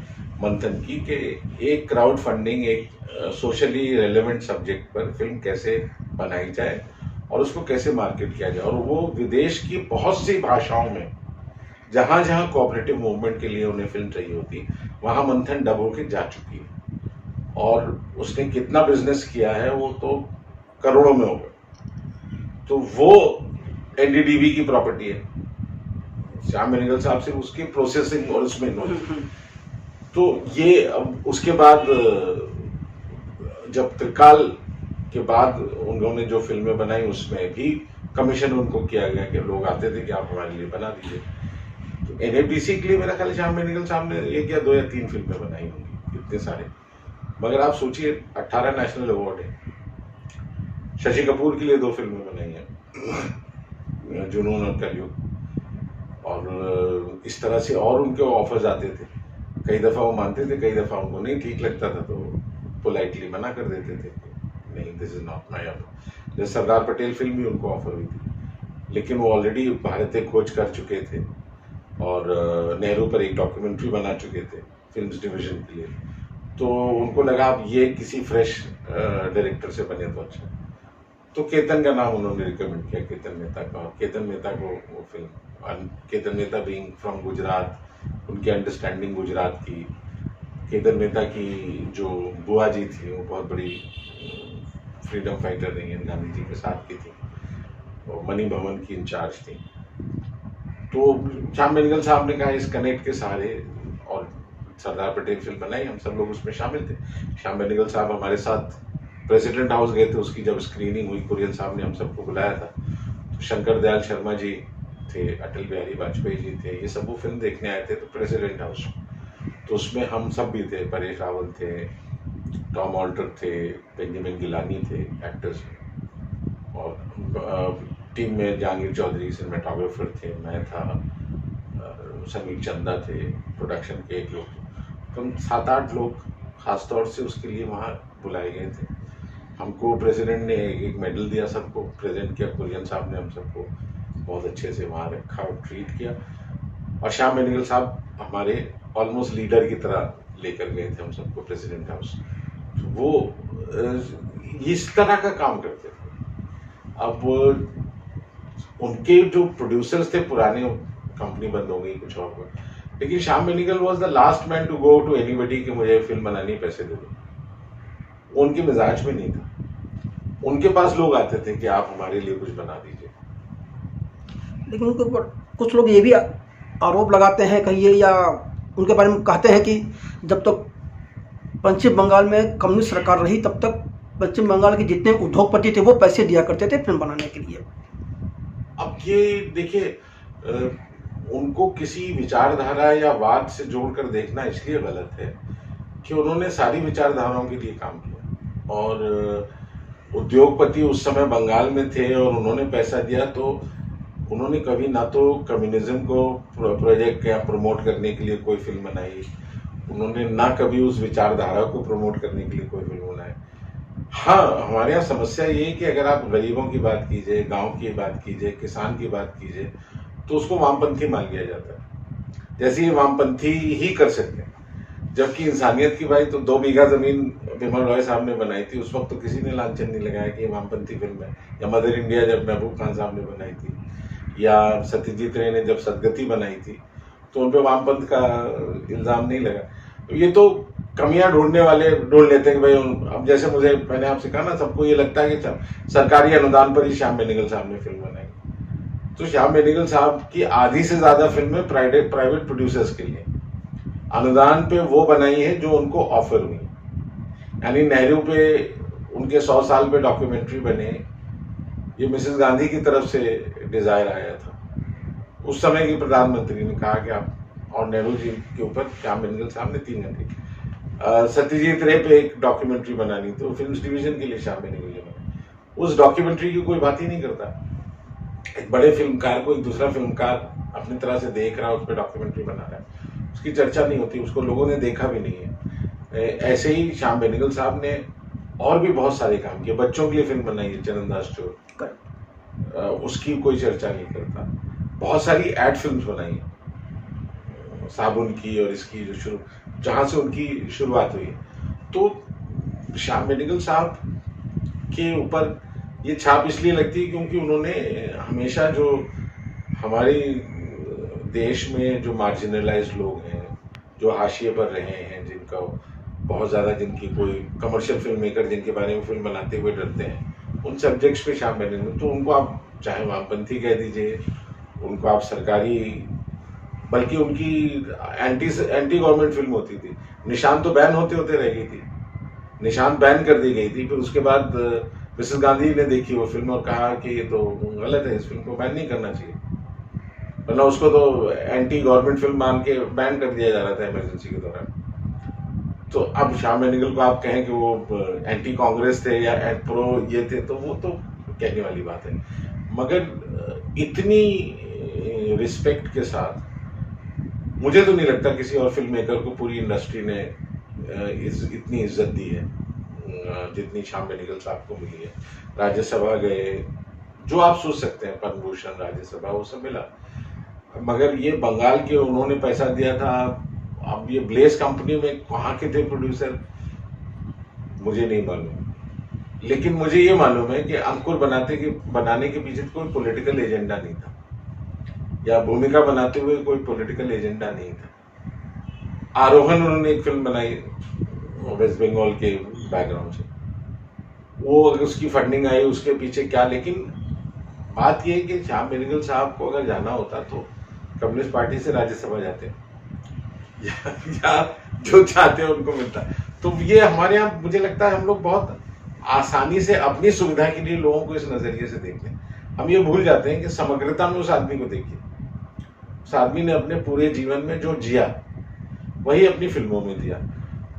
मंथन की, कि एक क्राउड फंडिंग, एक सोशली रेलेवेंट सब्जेक्ट पर फिल्म कैसे बनाई जाए और उसको कैसे मार्केट किया जाए। और वो विदेश की बहुत सी भाषाओं में, जहां जहां कोऑपरेटिव मूवमेंट के लिए उन्हें फिल्म चाहिए होती, वहां मंथन डब होके जा चुकी है। और उसने कितना बिजनेस किया है वो तो करोड़ों में होगा। तो वो एनडीडीबी की प्रॉपर्टी है, श्याम बेनेगल साहब से उसकी प्रोसेसिंग और उसमें इन्वॉल्व। तो ये अब उसके बाद जब त्रिकाल के बाद उन्होंने जो फिल्में बनाई उसमें भी कमीशन उनको किया गया कि लोग आते थे कि आप हमारे लिए बना दीजिए। तो एनएपीसी के लिए मेरा ख्याल श्याम बेनेगल साहब ने 1 या 2 या 3 फिल्में बनाई होंगी, इतने सारे। मगर आप सोचिए 18 नेशनल अवार्ड है। शशि कपूर के लिए 2 फिल्में बनाई हैं, जुनून और कलयुग। और इस तरह से और उनके ऑफर्स आते थे, कई दफ़ा वो मानते थे, कई दफ़ा उनको नहीं ठीक लगता था तो पोलाइटली मना कर देते थे, नहीं this is not my offer. जैसे सरदार पटेल फिल्म भी उनको ऑफर हुई थी, लेकिन वो ऑलरेडी भारत एक खोज कर चुके थे और नेहरू पर एक डॉक्यूमेंट्री बना चुके थे फिल्म्स डिवीजन के लिए। तो उनको लगा अब ये किसी फ्रेश डायरेक्टर से बने तो अच्छा। तो केतन का नाम उन्होंने रिकमेंड किया, केतन मेहता का। और केतन मेहता को वो film, Ketan Mehta being from Gujarat, उनकी अंडरस्टैंडिंग गुजरात की। केतन मेहता की जो बुआ जी थी वो बहुत बड़ी फ्रीडम फाइटर रही हैं, गांधी जी के साथ की थी, और मणि भवन की इंचार्ज थी। तो श्याम बेनेगल साहब ने कहा इस कनेक्ट के सहारे, और सरदार पटेल फिल्म बनाई, हम सब लोग उसमें शामिल थे। श्याम बेनेगल साहब हमारे साथ प्रेसिडेंट हाउस गए थे, उसकी जब स्क्रीनिंग हुई कुरियन साहब ने हम सबको बुलाया था, तो शंकर दयाल शर्मा जी थे, अटल बिहारी वाजपेयी जी थे, ये सब वो फिल्म देखने आए थे। तो प्रेसिडेंट हाउस, तो उसमें हम सब भी थे, परेश रावल थे, टॉम ऑल्टर थे, बेंजामिन गिलानी थे एक्टर्स में, और टीम में जहांगीर चौधरी सिनेमाटोग्राफर थे, मैं था, समीर चंदा थे, प्रोडक्शन के एक लोग। तो हम 7-8 लोग खासतौर से उसके लिए वहाँ बुलाए गए थे। हमको प्रेसिडेंट ने एक मेडल दिया, सबको प्रेजेंट किया, कुरियन साहब ने हम सबको बहुत अच्छे से वहाँ रखा और ट्रीट किया। और श्याम बेनेगल साहब हमारे ऑलमोस्ट लीडर की तरह लेकर गए थे हम सबको प्रेसिडेंट हाउस। तो वो इस तरह का काम करते थे। अब उनके जो प्रोड्यूसर्स थे पुराने, कंपनी बंद हो गई, कुछ और हुआ, लेकिन Shyam Benegal was the last man to go to anybody कि मुझे फिल्म बनानी, पैसे दे दो। उनके मिजाज में नहीं था। उनके पास लोग आते थे कि आप हमारे लिए कुछ बना दीजिए। लेकिन उनके ऊपर कुछ लोग ये भी आरोप लगाते हैं कहिए, या उनके बारे में कहते हैं कि जब तक पश्चिम बंगाल में कम्युनिस्ट सरकार रही तब तक पश्चिम बंगाल के जितने उद्योगपति थे वो पैसे दिया करते थे फिल्म बनाने के लिए। अब ये देखिए, उनको किसी विचारधारा या वाद से जोड़कर देखना इसलिए गलत है कि उन्होंने सारी विचारधाराओं के लिए काम किया, और उद्योगपति उस समय बंगाल में थे और उन्होंने पैसा दिया, तो उन्होंने कभी ना तो कम्युनिज्म को प्रोजेक्ट या प्रमोट करने के लिए कोई फिल्म बनाई, उन्होंने ना कभी उस विचारधारा को प्रमोट करने के लिए कोई फिल्म बनाई। हाँ, हमारे यहाँ समस्या ये है कि अगर आप गरीबों की बात कीजिए, गांव की बात कीजिए, किसान की बात कीजिए, तो उसको वामपंथी मान लिया जाता है, जैसे ये वामपंथी ही कर सकते हैं। जबकि इंसानियत की बात तो 2 बीघा जमीन बिमल रॉय साहब ने बनाई थी, उस वक्त तो किसी ने लांछन नहीं लगाया कि ये वामपंथी फिल्म है। या मदर इंडिया जब महबूब खान साहब ने बनाई थी, या सत्यजीत रे ने जब सदगति बनाई थी, तो उन पे वामपंथ का इल्जाम नहीं लगा। तो ये तो कमियां ढूंढने वाले ढूंढ लेते हैं कि भाई, अब जैसे मैंने आपसे कहा ना, सबको ये लगता है कि सरकारी अनुदान पर ही श्याम बेनेगल साहब ने फिल्म बनाई। तो श्याम बेनेगल साहब की आधी से ज्यादा फिल्में प्राइवेट प्रोड्यूसर्स के लिए अनुदान पे वो बनाई है जो उनको ऑफर हुई। यानी नेहरू पे उनके 100 साल पे डॉक्यूमेंट्री बने, ये मिसेस गांधी की तरफ से डिजायर आया था। उस समय के प्रधानमंत्री ने कहा कि आप, और नेहरू जी के ऊपर श्याम बेनेगल साहब ने 3 घंटे। सत्यजीत रे पे एक डॉक्यूमेंट्री बनानी, तो फिल्म्स डिवीजन के लिए श्याम बेनेगल ने बनाई। उस डॉक्यूमेंट्री की कोई बात ही नहीं करता। एक बड़े फिल्मकार को एक दूसरा फिल्मकार अपनी तरह से देख रहा है, उस पर डॉक्यूमेंट्री बना रहा है, उसकी चर्चा नहीं होती, उसको लोगों ने देखा भी नहीं है। ऐसे ही श्याम बेनेगल साहब ने और भी बहुत सारे काम किए। बच्चों के लिए फिल्म बनाई है चरणदास चोर, उसकी कोई चर्चा नहीं करता। बहुत सारी एड फिल्म्स बनाई है, साबुन की और इसकी, जो जहां से उनकी शुरुआत हुई। तो श्याम बेनेगल साहब के ऊपर ये छाप इसलिए लगती है क्योंकि उन्होंने हमेशा जो हमारे देश में जो मार्जिनलाइज्ड लोग हैं, जो हाशिए पर रहे हैं, जिनका बहुत ज़्यादा, जिनकी कोई कमर्शियल फिल्म मेकर जिनके बारे में फिल्म बनाते हुए डरते हैं, उन सब्जेक्ट्स पे श्याम बेनेगल, तो उनको आप चाहे वामपंथी कह दीजिए, उनको आप सरकारी, बल्कि उनकी एंटी गवर्नमेंट फिल्म होती थी। निशान तो बैन होते होते रह गई थी, निशान बैन कर दी गई थी। फिर उसके बाद मिसेस गांधी ने देखी वो फिल्म और कहा कि ये तो गलत है, इस फिल्म को बैन नहीं करना चाहिए, वरना उसको तो एंटी गवर्नमेंट फिल्म मान के बैन कर दिया जा रहा था इमरजेंसी के दौरान। तो अब श्याम बेनेगल को आप कहें कि वो एंटी कांग्रेस थे या प्रो ये थे, तो वो तो कहने वाली बात है। मगर इतनी रिस्पेक्ट के साथ मुझे तो नहीं लगता किसी और फिल्म मेकर को पूरी इंडस्ट्री ने इतनी इज्जत दी है जितनी श्याम बेनेगल साहब को मिली है। राज्यसभा गए, जो आप सोच सकते हैं, पद्म भूषण, राज्यसभा, वो सब मिला। मगर ये बंगाल के उन्होंने पैसा दिया था। अब ये ब्लेस कंपनी में कहाँ के थे प्रोड्यूसर मुझे नहीं मालूम, लेकिन मुझे ये मालूम है कि अंकुर बनाने के पीछे कोई पॉलिटिकल एजेंडा नहीं था, या भूमिका बनाते हुए कोई पॉलिटिकल एजेंडा नहीं था। आरोहण उन्होंने एक फिल्म बनाई वेस्ट बंगाल के बैकग्राउंड से, वो अगर उसकी फंडिंग आई उसके पीछे क्या, लेकिन बात यह है कि श्याम बेनेगल साहब को अगर जाना होता तो कम्युनिस्ट पार्टी से राज्यसभा जाते या जो चाहते हैं उनको मिलता। तो ये हमारे यहाँ मुझे लगता है हम लोग बहुत आसानी से अपनी सुविधा के लिए लोगों को इस नजरिए से देखते हैं। हम ये भूल जाते हैं कि समग्रता में उस आदमी को देखिए। उस आदमी ने अपने पूरे जीवन में जो जिया वही अपनी फिल्मों में दिया।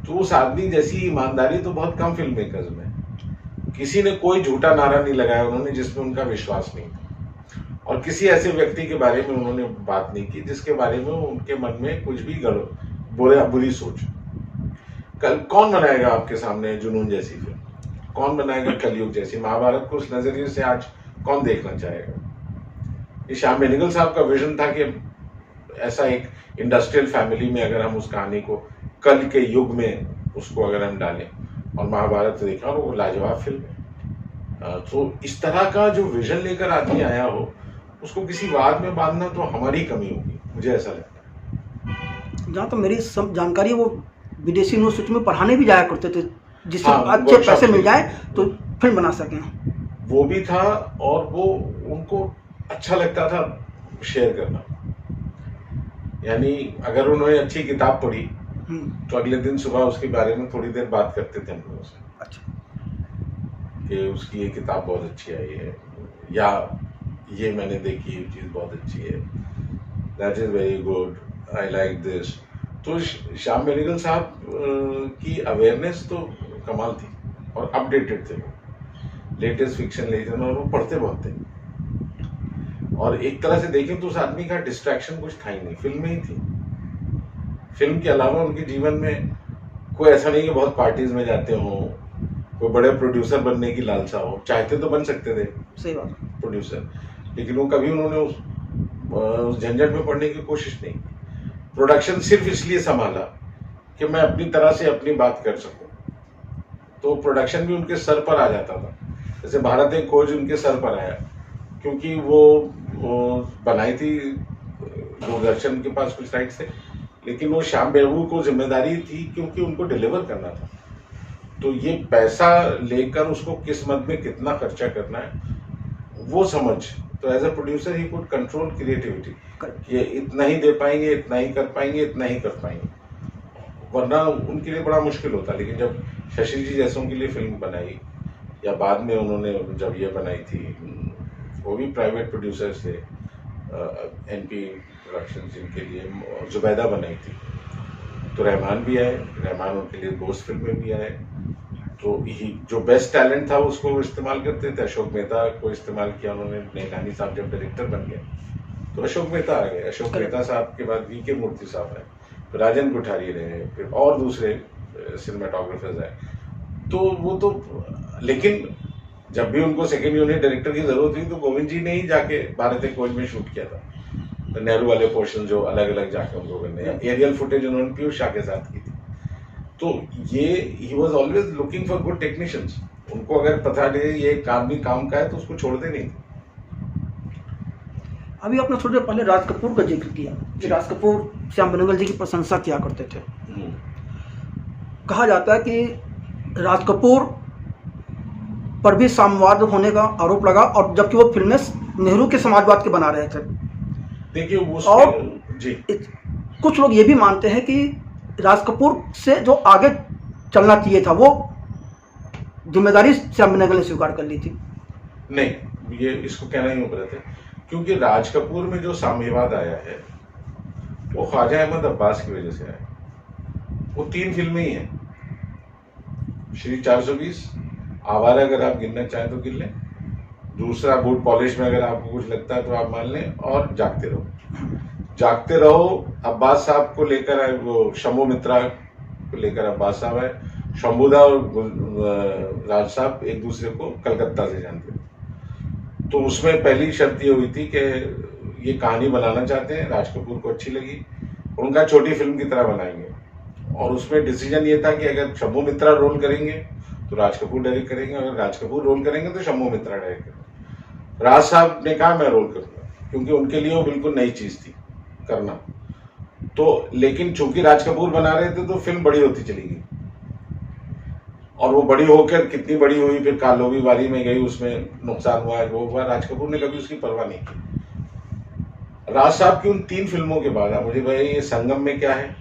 तो उस आदमी जैसी ईमानदारी तो बहुत कम फिल्म मेकर्स में। किसी ने कोई झूठा नारा नहीं लगाया उन्होंने जिसमें उनका विश्वास नहीं था, और किसी ऐसे व्यक्ति के बारे में उन्होंने बात नहीं की जिसके बारे में उनके मन में कुछ भी बुरी सोच। कल कौन बनाएगा आपके सामने जुनून जैसी फिल्म, कौन बनाएगा कलयुग जैसी, महाभारत को उस नजरिए से आज कौन देखना चाहेगा। ये श्याम बेनेगल साहब का विजन था कि ऐसा एक इंडस्ट्रियल फैमिली में अगर हम उस कहानी को कल के युग में उसको अगर हम डालें और महाभारत देखा और वो लाजवाब फिल्म है। तो इस तरह का जो विजन लेकर आदमी आया हो उसको किसी वाद में बांधना तो हमारी कमी होगी, मुझे ऐसा लगता है। जहाँ तो मेरी सब जानकारी है वो विदेशी यूनिवर्सिटी में पढ़ाने भी जाया करते थे, जिससे हाँ, अच्छे workshop पैसे मिल के जाए तो फिल्म बना सकें। वो भी था और वो उनको अच्छा लगता था शेयर करना। यानी अगर उन्होंने अच्छी किताब पढ़ी तो अगले दिन सुबह उसके बारे में थोड़ी देर बात करते थे हम लोगों से। अच्छा, कि उसकी ये किताब बहुत अच्छी आई है या ये मैंने देखी ये चीज़ बहुत अच्छी है, that is very good, I like this. तो श्याम बेनेगल साहब की अवेयरनेस तो कमाल थी और अपडेटेड थे वो, लेटेस्ट फिक्शन लेजन, और वो पढ़ते बहुत थे। और एक तरह से देखें तो उस आदमी का डिस्ट्रैक्शन कुछ था ही नहीं, फिल्म में ही थी। फिल्म के अलावा उनके जीवन में कोई ऐसा नहीं कि बहुत पार्टीज में जाते हों, कोई बड़े प्रोड्यूसर बनने की लालसा हो, चाहते तो बन सकते थे सही बात। प्रोड्यूसर, लेकिन वो कभी उन्होंने उस झंझट में पड़ने की कोशिश नहीं की। प्रोडक्शन सिर्फ इसलिए संभाला कि मैं अपनी तरह से अपनी बात कर सकूं, तो प्रोडक्शन भी उनके सर पर आ जाता था। जैसे भारत एक खोज उनके सर पर आया क्योंकि वो बनाई थी, दूरदर्शन के पास कुछ राइट्स थे, लेकिन वो श्याम बेनगल को जिम्मेदारी थी क्योंकि उनको डिलीवर करना था। तो ये पैसा लेकर उसको किस मद में कितना खर्चा करना है वो समझ, तो as a producer he could control creativity, ये इतना ही दे पाएंगे, इतना ही कर पाएंगे, इतना ही कर पाएंगे, वरना उनके लिए बड़ा मुश्किल होता। लेकिन जब शशि जी जैसों के लिए फिल्म बनाई या बाद में उन्होंने जब ये बनाई थी, वो भी प्राइवेट प्रोड्यूसर्स थे, एनपी प्रोडक्शन, जिनके लिए जुबैदा बनाई थी, तो रहमान भी आए, रहमान उनके लिए दोस्त फिल्में भी आए। तो ही जो बेस्ट टैलेंट था उसको वो इस्तेमाल करते थे। अशोक मेहता को इस्तेमाल किया उन्होंने, नेकानी साहब जब डायरेक्टर बन गए तो अशोक मेहता आ गए। अशोक मेहता साहब के बाद वी के मूर्ति साहब आए, फिर राजन कोठारी रहे, फिर और दूसरे सिनेमाटोग्राफर्स आए। तो वो तो, लेकिन जब भी उनको सेकेंड यूनिट डायरेक्टर की जरूरत हुई तो गोविंद जी ने ही जाके भारत एक खोज में शूट किया था, तो नेहरू वाले पोर्शन जो अलग अलग जाके उनको करने, एरियल फुटेज उन्होंने पीयूष शाह के साथ की थी। तो ये he was always looking for good technicians. उनको अगर पता नहीं ये आदमी काम का है तो उसको छोड़ते नहीं थे। अभी आपने थोड़ी देर पहले राज कपूर का जिक्र किया कि राज कपूर श्याम बेनेगल जी की प्रशंसा किया करते थे। कहा जाता है कि राज कपूर पर भी साम्यवाद होने का आरोप लगा, और जबकि वो फिल्में नेहरू के समाजवाद के बना रहे थे। देखिए और जी, कुछ लोग ये भी मानते हैं कि राज कपूर से जो आगे चलना चाहिए था वो जिम्मेदारी श्याम बेनेगल ने स्वीकार कर ली थी। नहीं, ये इसको कहना ही गलत है, क्योंकि राज कपूर में जो साम्यवाद आया है वो ख्वाजा अहमद अब्बास की वजह से आया। वो 3 फिल्में ही हैं, श्री 420, आवारा अगर आप गिनना चाहें तो गिन लें, दूसरा बूट पॉलिश में अगर आपको कुछ लगता है तो आप मान लें, और जागते रहो। जागते रहो अब्बास साहब को लेकर आए, वो शंभू मित्रा को लेकर अब्बास साहब आए। शंभूदा और राज साहब एक दूसरे को कलकत्ता से जानते थे, तो उसमें पहली शर्त ये हुई थी कि ये कहानी बनाना चाहते हैं, राज कपूर को अच्छी लगी, उनका छोटी फिल्म की तरह बनाएंगे। और उसमें डिसीजन ये था कि अगर शंभू मित्रा रोल करेंगे तो राज कपूर डायरेक्ट करेंगे, अगर राज कपूर रोल करेंगे तो शंभू मित्रा डायरेक्ट करेंगे। राज साहब ने कहा मैं रोल करूंगा, क्योंकि उनके लिए वो बिल्कुल नई चीज थी करना। तो लेकिन चूंकि राज कपूर बना रहे थे तो फिल्म बड़ी होती चली गई, और वो बड़ी होकर कितनी बड़ी हुई, फिर कालोबी वाली में गई, उसमें नुकसान हुआ, वो हुआ, राज कपूर ने कभी उसकी परवाह नहीं की। राज साहब की उन 3 फिल्मों के बाद मुझे भाई ये संगम में क्या है,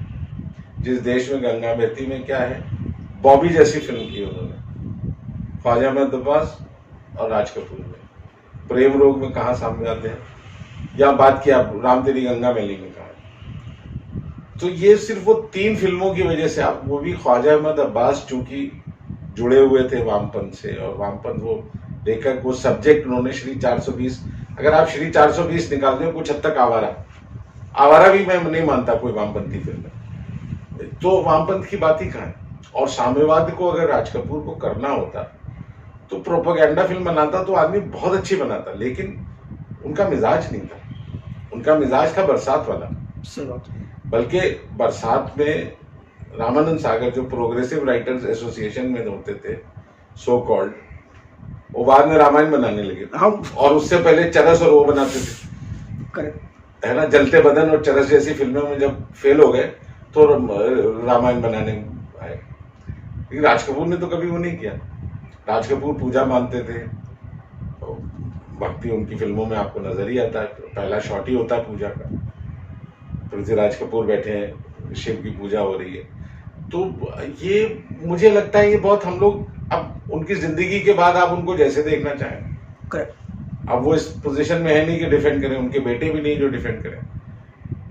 जिस देश में गंगा बहती में क्या है, बॉबी जैसी फिल्म की उन्होंने, ख्वाजा अहमद अब्बास और राज कपूर में, प्रेम रोग में कहाँ साम्यवाद है, या बात किया राम तेरी गंगा मैली में कहा। तो ये सिर्फ वो 3 फिल्मों की वजह से, आप वो भी ख्वाजा अहमद अब्बास चूंकि जुड़े हुए थे वामपंथ से, और वामपंथ वो लेखक, वो सब्जेक्ट उन्होंने श्री 420, अगर आप श्री 420 निकाल दें कुछ हद तक आवारा भी मैं नहीं मानता कोई वामपंथी फिल्म है, तो वामपंथ की बात ही कहाँ है। और साम्यवाद को अगर राज कपूर को करना होता तो प्रोपेगेंडा फिल्म बनाता तो आदमी बहुत अच्छी बनाता, लेकिन उनका मिजाज नहीं था, उनका मिजाज था बरसात वाला। सही बात। बल्कि बरसात में रामानंद सागर जो प्रोग्रेसिव राइटर्स एसोसिएशन में होते थे, सो कॉल्ड, वो बाद में रामायण बनाने लगे। हाँ, और उससे पहले चरस और वो बनाते थे, करेक्ट है ना। जलते बदन और चरस जैसी फिल्मों में जब फेल हो गए तो रामायण बनाने आए। लेकिन राज कपूर ने तो कभी वो नहीं किया। राज कपूर पूजा मानते थे, तो भक्ति उनकी फिल्मों में आपको नजर ही आता है। पहला शॉट ही होता है पूजा का, पृथ्वीराज कपूर बैठे हैं, शिव की पूजा हो रही है। तो ये मुझे लगता है ये बहुत हम लोग अब उनकी जिंदगी के बाद आप उनको जैसे देखना चाहें, करेक्ट। अब वो इस पोजीशन में है नहीं कि डिफेंड करें, उनके बेटे भी नहीं जो डिफेंड करें।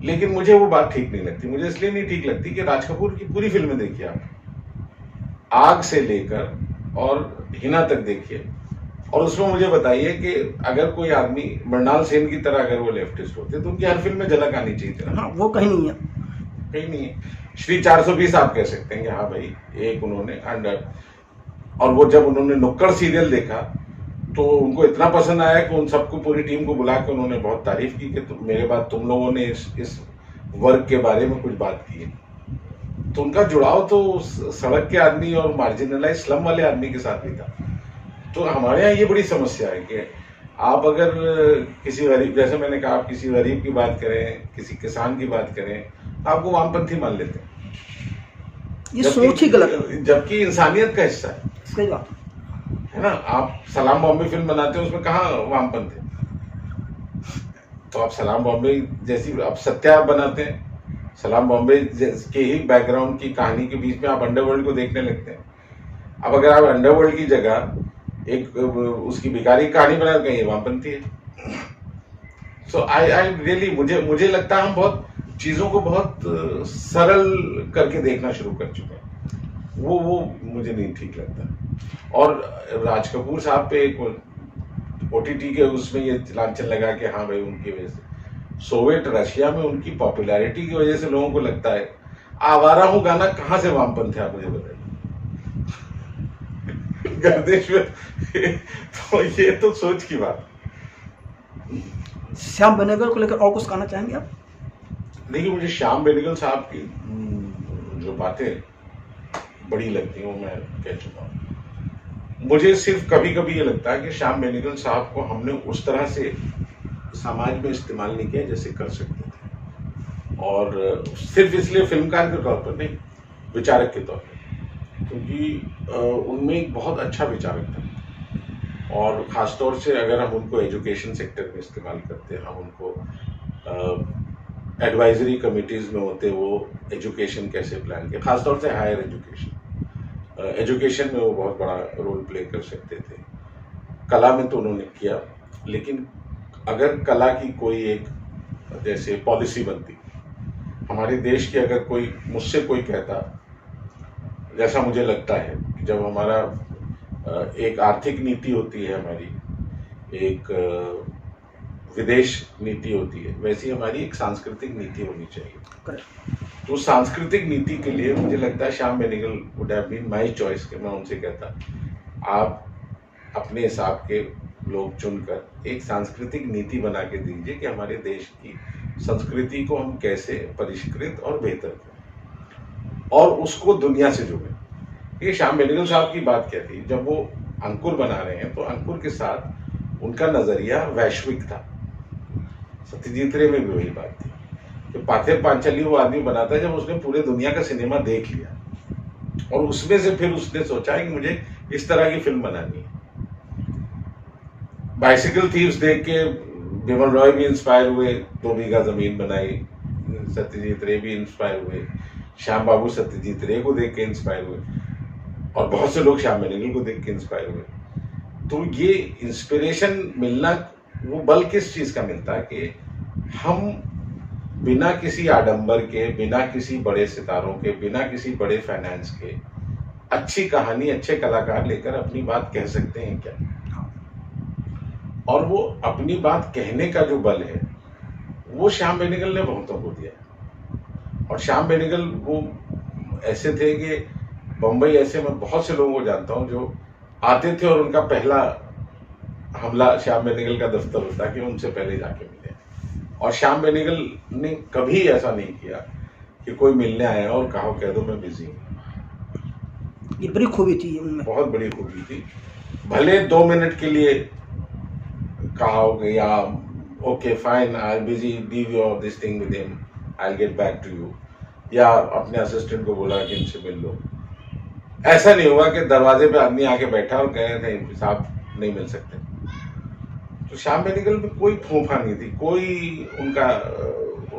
लेकिन मुझे वो बात ठीक नहीं लगती। मुझे इसलिए नहीं ठीक लगती कि राज कपूर की पूरी फिल्में देखिए आप, आग से लेकर और हिना तक देखिए, और उसमें मुझे बताइए कि अगर कोई आदमी मृणाल सेन की तरह अगर वो लेफ्टिस्ट होते तो उनकी हर फिल्म में झलक आनी चाहिए थी। हाँ, वो कहीं नहीं है, कहीं नहीं है। श्री 420 आप कह सकते हैं कि हाँ भाई एक उन्होंने अंडर, और वो जब उन्होंने नुक्कड़ सीरियल देखा तो उनको इतना पसंद आया कि उन सबको, पूरी टीम को बुला के उन्होंने बहुत तारीफ की कि मेरे बाद तुम लोगों ने इस वर्ग के बारे में कुछ बात की है। तो उनका जुड़ाव तो सड़क के आदमी और मार्जिनलाइज स्लम वाले आदमी के साथ भी था। तो हमारे यहाँ ये बड़ी समस्या है कि आप अगर किसी गरीब, जैसे मैंने कहा, आप किसी गरीब की बात करें, किसी किसान की बात करें, तो आपको वामपंथी मान लेते हैं। ये सोच ही गलत है, जबकि इंसानियत का हिस्सा है। सही बात है ना। आप सलाम बॉम्बे फिल्म बनाते हैं, उसमें कहाँ वामपंथ है? तो आप सलाम बॉम्बे जैसी, आप सत्या बनाते हैं, सलाम बॉम्बे के ही बैकग्राउंड की कहानी के बीच में आप अंडरवर्ल्ड को देखने लगते हैं। अब अगर आप अंडरवर्ल्ड की जगह एक उसकी भिखारी कहानी बना के, ये वामपंथी है। सो आई रियली, मुझे लगता है हम बहुत चीजों को बहुत सरल करके देखना शुरू कर चुके हैं। वो मुझे नहीं ठीक लगता। और राज कपूर साहब पे एक ओटीटी के उसमें ये लांछन लगा कि हाँ भाई उनकी वजह से, सोवियत रशिया में उनकी पॉपुलैरिटी की वजह से लोगों को लगता है आवारा हूं गाना कहां से वामपंथ है, आप मुझे बताइए। गर्देश्वर तो ये तो सोच की बात। श्याम बेनेगल को लेकर और कुछ कहना चाहेंगे आप? देखिए, मुझे श्याम बेनेगल साहब की जो बातें बड़ी लगती हैं वो मैं कह चुका हूँ। मुझे सिर्फ कभी कभी ये लगता है कि श्याम बेनेगल साहब को हमने उस तरह से समाज में इस्तेमाल नहीं किया जैसे कर सकते थे, और सिर्फ इसलिए फिल्मकार के तौर पर नहीं, विचारक के तौर पर, क्योंकि उनमें एक बहुत अच्छा विचारक था। और ख़ासतौर से अगर हम उनको एजुकेशन सेक्टर में इस्तेमाल करते, हम उनको एडवाइजरी कमिटीज़ में होते, वो एजुकेशन कैसे प्लान किया, ख़ासतौर से हायर एजुकेशन में वो बहुत बड़ा रोल प्ले कर सकते थे। कला में तो उन्होंने किया, लेकिन अगर कला की कोई एक जैसे पॉलिसी बनती हमारे देश की, अगर कोई मुझसे कोई कहता, जैसा मुझे लगता है कि जब हमारा एक आर्थिक नीति होती है, हमारी एक विदेश नीति होती है, वैसी हमारी एक सांस्कृतिक नीति होनी चाहिए। तो सांस्कृतिक नीति के लिए मुझे लगता है Shyam Benegal would have been my choice कि मैं उनसे कहता, आप अपने हिसाब के लोग चुनकर एक सांस्कृतिक नीति बना के दीजिए कि हमारे देश की संस्कृति को हम कैसे परिष्कृत और बेहतर करें और उसको दुनिया से जोड़ें। ये श्याम बेनेगल साहब की बात क्या थी, जब वो अंकुर बना रहे हैं तो अंकुर के साथ उनका नजरिया वैश्विक था। सत्यजीत रे में भी वही बात थी कि पाथेर पांचाली वो आदमी बनाता है जब उसने पूरे दुनिया का सिनेमा देख लिया और उसमें से फिर उसने सोचा कि मुझे इस तरह की फिल्म बनानी है। बाइसिकल थीव्स देख के बिमल रॉय भी इंस्पायर हुए, 2 बीघा जमीन बनाई, सत्यजीत रे भी इंस्पायर हुए, श्याम बाबू सत्यजीत रे को देख के इंस्पायर हुए, और बहुत से लोग श्याम बेनेगल को देख के इंस्पायर हुए। तो ये इंस्पिरेशन मिलना, वो बल किस चीज का मिलता है कि हम बिना किसी आडंबर के, बिना किसी बड़े सितारों के, बिना किसी बड़े फाइनेंस के अच्छी कहानी, अच्छे कलाकार लेकर अपनी बात कह सकते हैं क्या। और वो अपनी बात कहने का जो बल है वो श्याम बेनेगल ने बहुतों को दिया। और श्याम बेनेगल वो ऐसे थे कि बम्बई, ऐसे मैं बहुत से लोगों को जानता हूं जो आते थे और उनका पहला हमला श्याम बेनेगल का दफ्तर होता कि उनसे पहले जाके मिले। और श्याम बेनेगल ने कभी ऐसा नहीं किया कि कोई मिलने आया और कहा कह दो मैं बिजी हूँ। ये बड़ी खूबी थी उनमें। बहुत बड़ी खूबी थी। भले 2 मिनट के लिए कहा हो कि या okay fine I busy leave your this thing with him I will get back to you, या अपने असिस्टेंट को बोला कि इनसे मिल लो। ऐसा नहीं हुआ कि दरवाजे पे आदमी आके बैठा और कहे नहीं साहब नहीं मिल सकते। तो श्याम बेनेगल में कोई फूफा नहीं थी, कोई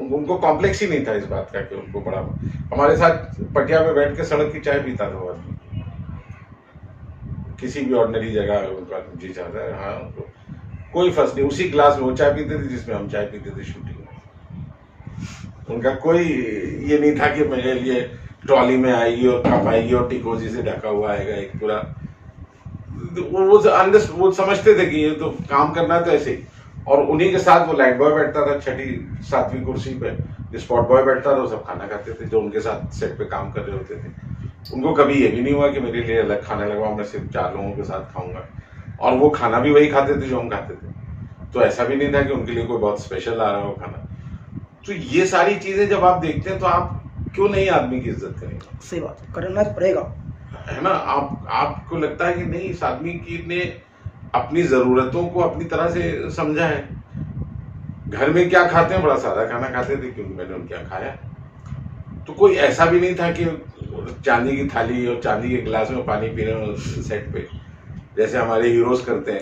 उनको कॉम्प्लेक्स ही नहीं था इस बात का कि उनको बड़ा। हमारे साथ पटिया में बैठ के सड़क की चाय पीता था वो आदमी, किसी भी ऑर्डिनरी जगह उनका जी चाहता है, हाँ उनको कोई फर्क नहीं। उसी क्लास में वो चाय पीते थे जिसमें हम चाय पीते थे शूटिंग में। उनका कोई ये नहीं था कि मेरे लिए ट्रॉली में आएगी और कप आएगी और टिकोजी से ढका हुआ आएगा एक पूरा। वो समझते थे कि ये तो काम करना है तो ऐसे ही। और उन्हीं के साथ वो लाइट बॉय बैठता था 6ठी 7वीं कुर्सी पे, स्पॉट बॉय बैठता था, वो सब खाना खाते थे जो उनके साथ सेट पे काम कर रहे होते थे। उनको कभी ये भी नहीं हुआ कि मेरे लिए अलग खाना लगवाओ, मैं सिर्फ 4 लोगों के साथ खाऊंगा। और वो खाना भी वही खाते थे जो हम खाते थे, तो ऐसा भी नहीं था कि उनके लिए कोई बहुत स्पेशल आ रहा हो खाना। तो ये सारी चीजें जब आप देखते हैं तो आप क्यों नहीं आदमी की इज्जत करेंगे? सही बात, करना पड़ेगा, है ना। आपको लगता है कि नहीं इस आदमी की ने अपनी जरूरतों को अपनी तरह से समझा है। घर में क्या खाते हैं, बड़ा सादा खाना खाते थे क्योंकि मैंने उनके यहाँ खाया। तो कोई ऐसा भी नहीं था कि चांदी की थाली और चांदी के गिलास में पानी पी रहे हो सेट पे, जैसे हमारे हीरोज करते हैं,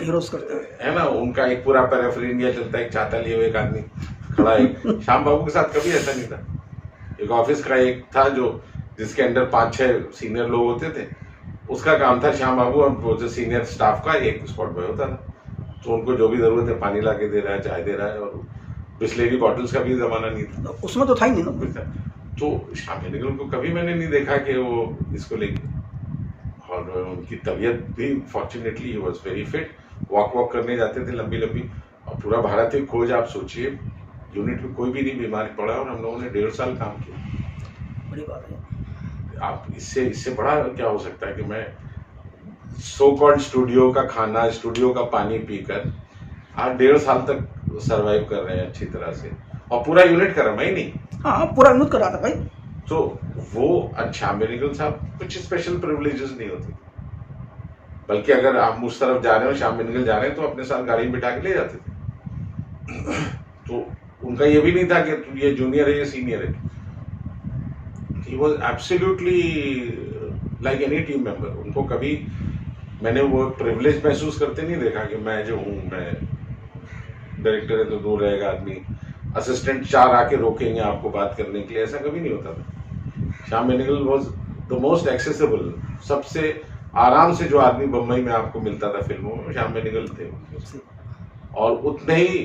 है ना। उनका एक पूरा पैराफर इंडिया चलता है, एक छाता लिए हुए एक आदमी खड़ा है। श्याम बाबू के साथ कभी ऐसा नहीं था। एक ऑफिस का एक था जो जिसके अंडर 5-6 सीनियर लोग होते थे, उसका काम था श्याम बाबू और जो सीनियर स्टाफ का एक स्पॉट बॉय होता था। तो उनको जो भी जरूरत है पानी ला के दे रहा है, चाय दे रहा है, और बिस्लेरी बॉटल्स का भी जमाना नहीं था उसमें, तो था ही नहीं ना। तो श्याम बेनेगल को कभी मैंने नहीं देखा कि वो इसको लेके। और उनकी तबीयत भी fortunately he was very fit, walk करने जाते थे लंबी लंबी। और पूरा भारत एक खोज, आप सोचिए यूनिट में कोई भी नहीं बीमार पड़ा और हम लोगों ने 1.5 साल काम किया। बड़ी बात है। आप इससे बड़ा क्या हो सकता है कि मैं सो कॉल्ड स्टूडियो का खाना, स्टूडियो का पानी पीकर आज 1.5 साल तक सरवाइव कर रहे हैं अच्छी तरह से, और पूरा यूनिट कर रहा मैं ही नहीं। हाँ, पूरा यूनिट कर रहा था भाई। तो वो श्याम बेनेगल साहब कुछ स्पेशल प्रिविलेजेस नहीं होती, बल्कि अगर आप उस तरफ जा रहे हो, श्याम बेनेगल जा रहे हैं, तो अपने साथ गाड़ी में बिठा के ले जाते थे। तो उनका ये भी नहीं था कि ये जूनियर है ये सीनियर है। He was absolutely like any team member. उनको कभी मैंने वो प्रिविलेज महसूस करते नहीं देखा कि मैं जो हूँ, मैं डायरेक्टर है तो दूर रहेगा आदमी, असिस्टेंट 4 आके रोकेंगे आपको बात करने के लिए, ऐसा कभी नहीं होता था। Shyam Benegal was the most accessible, सबसे आराम से जो आदमी बम्बई में आपको मिलता था फिल्मों में, श्याम बेनेगल थे। और उतने ही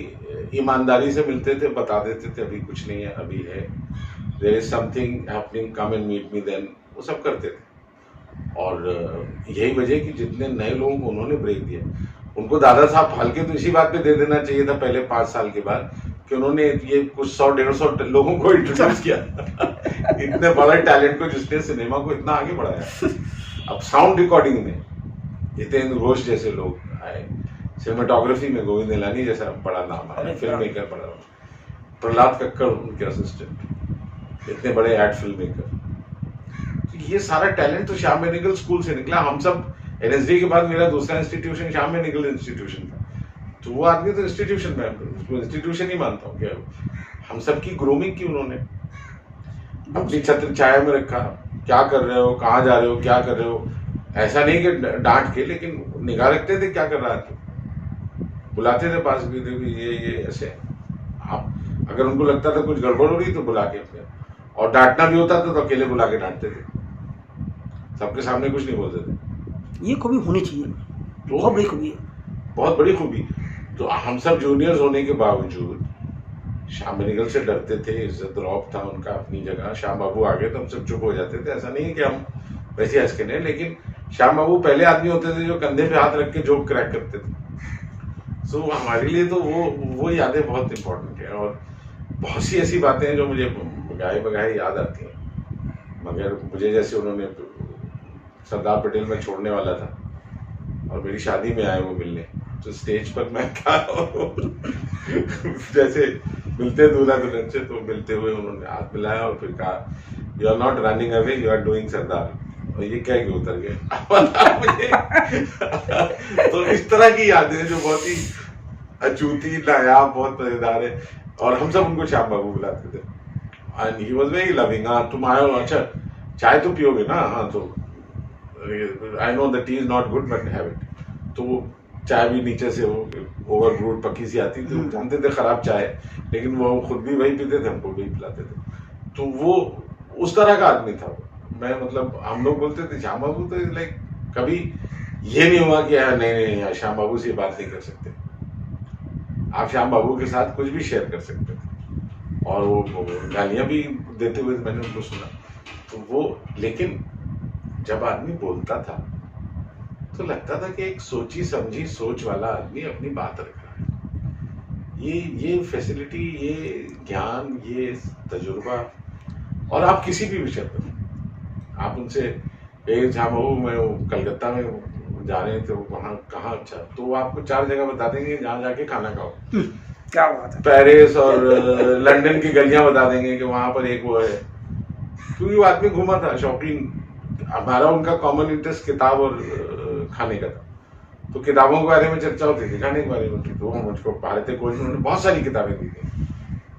ईमानदारी से मिलते थे, बता देते थे अभी कुछ नहीं है, अभी है, there is something happening, come and meet me then, वो सब करते थे। और यही वजह कि जितने नए लोगों को उन्होंने ब्रेक दिया, उनको दादा साहब फाल्के तो इसी बात पे दे देना चाहिए था पहले 5 साल के बाद, कि उन्होंने ये कुछ 100-150 लोगों को इंट्रोड्यूस किया। इतने बड़े टैलेंट को जिसने सिनेमा को इतना आगे बढ़ाया। अब साउंड रिकॉर्डिंग में जितेंद्र घोष जैसे लोग आए, सिनेमाटोग्राफी में गोविंद निलानी जैसा बड़ा नाम आया, फिल्म मेकर बड़ा, प्रहलाद कक्कड़ उनके असिस्टेंट, इतने बड़े एड फिल्म मेकर। तो ये सारा टैलेंट तो श्याम बेनेगल स्कूल से निकला। हम सब एनएसडी के बाद मेरा दूसरा इंस्टीट्यूशन श्याम बेनेगल इंस्टीट्यूशन था, तो वो आदमी तो इंस्टीट्यूशन में, उसको इंस्टीट्यूशन ही मानता हूँ। क्या हम सबकी ग्रूमिंग की उन्होंने अपनी छत्र छाया में रखा, क्या कर रहे हो, कहाँ जा रहे हो, क्या कर रहे हो, ऐसा नहीं कि डांट के, लेकिन निगाह रखते थे क्या कर रहा है, बुलाते थे पास भी, ये ऐसे। आप अगर उनको लगता था कुछ गड़बड़ हो रही तो बुला के, और डांटना भी होता था तो अकेले बुला के डांटते थे, सबके सामने कुछ नहीं बोलते थे। ये खूबी होनी चाहिए, बहुत बड़ी खूबी है, बहुत बड़ी खूबी। तो हम सब जूनियर्स होने के बावजूद श्याम बेनेगल से डरते थे, इज्जत रौब था उनका अपनी जगह। श्याम बाबू आ गए तो हम सब चुप हो जाते थे, ऐसा नहीं है कि हम वैसे हंस के नहीं, लेकिन श्याम बाबू पहले आदमी होते थे जो कंधे पे हाथ रख के जोक क्रैक करते थे। सो हमारे लिए तो वो यादें बहुत इंपॉर्टेंट है, और बहुत सी ऐसी बातें हैं जो मुझे गाए बगाए याद आती हैं। मगर मुझे जैसे उन्होंने सरदार पटेल में छोड़ने वाला था और मेरी शादी में आए वो मिलने, तो स्टेज पर मैं था जैसे मिलते दूल्हा दुल्हन से, तो मिलते हुए उन्होंने हाथ मिलाया और फिर कहा you are not running away, you are doing sardar. और ये कह के उतर गए। मुझे तो इस तरह की यादें जो बहुत ही अछूती, नायाब, बहुत मजेदार है। और हम सब उनको श्याम बाबू बुलाते थे। And he was very loving. हाँ तुम आए हो, अच्छा चाय तो पियोगे ना? हाँ तो I know the T is not good but have it. तो वो चाय भी नीचे से वो ओवर ब्रूड पकी सी आती थी, वो जानते थे खराब चाय, लेकिन वो खुद भी वही पीते थे, हमको भी पिलाते थे। तो वो उस तरह का आदमी था। मैं मतलब हम लोग बोलते थे श्याम बाबू तो लाइक, कभी ये नहीं हुआ कि यार नहीं श्याम बाबू से बात नहीं कर सकते। आप श्याम बाबू के साथ कुछ भी शेयर कर सकते थे। और वो गालियां भी देते हुए मैंने उनको सुना। तो वो, लेकिन जब आदमी बोलता था तो लगता था कि एक सोची समझी सोच वाला आदमी अपनी बात रख रहा है। ये फैसिलिटी, ये ज्ञान, ये तजुर्बा। और आप किसी भी विषय पर आप उनसे श्याम बाबू मैं कलकत्ता में जा रहे थे, वहाँ कहाँ, अच्छा तो वो आपको 4 जगह बता देंगे जहाँ जाके खाना खाओ। क्या बात है। पेरिस और लंदन की गलियां बता देंगे कि वहां पर एक वो है, क्योंकि वो आदमी घूमा था, शौकीन। हमारा उनका कॉमन इंटरेस्ट किताब और खाने का था। तो किताबों के बारे में चर्चा होती थी, खाने के बारे में होती। तो वो मुझको भारतीय खोज में उन्होंने बहुत सारी किताबें दी थी,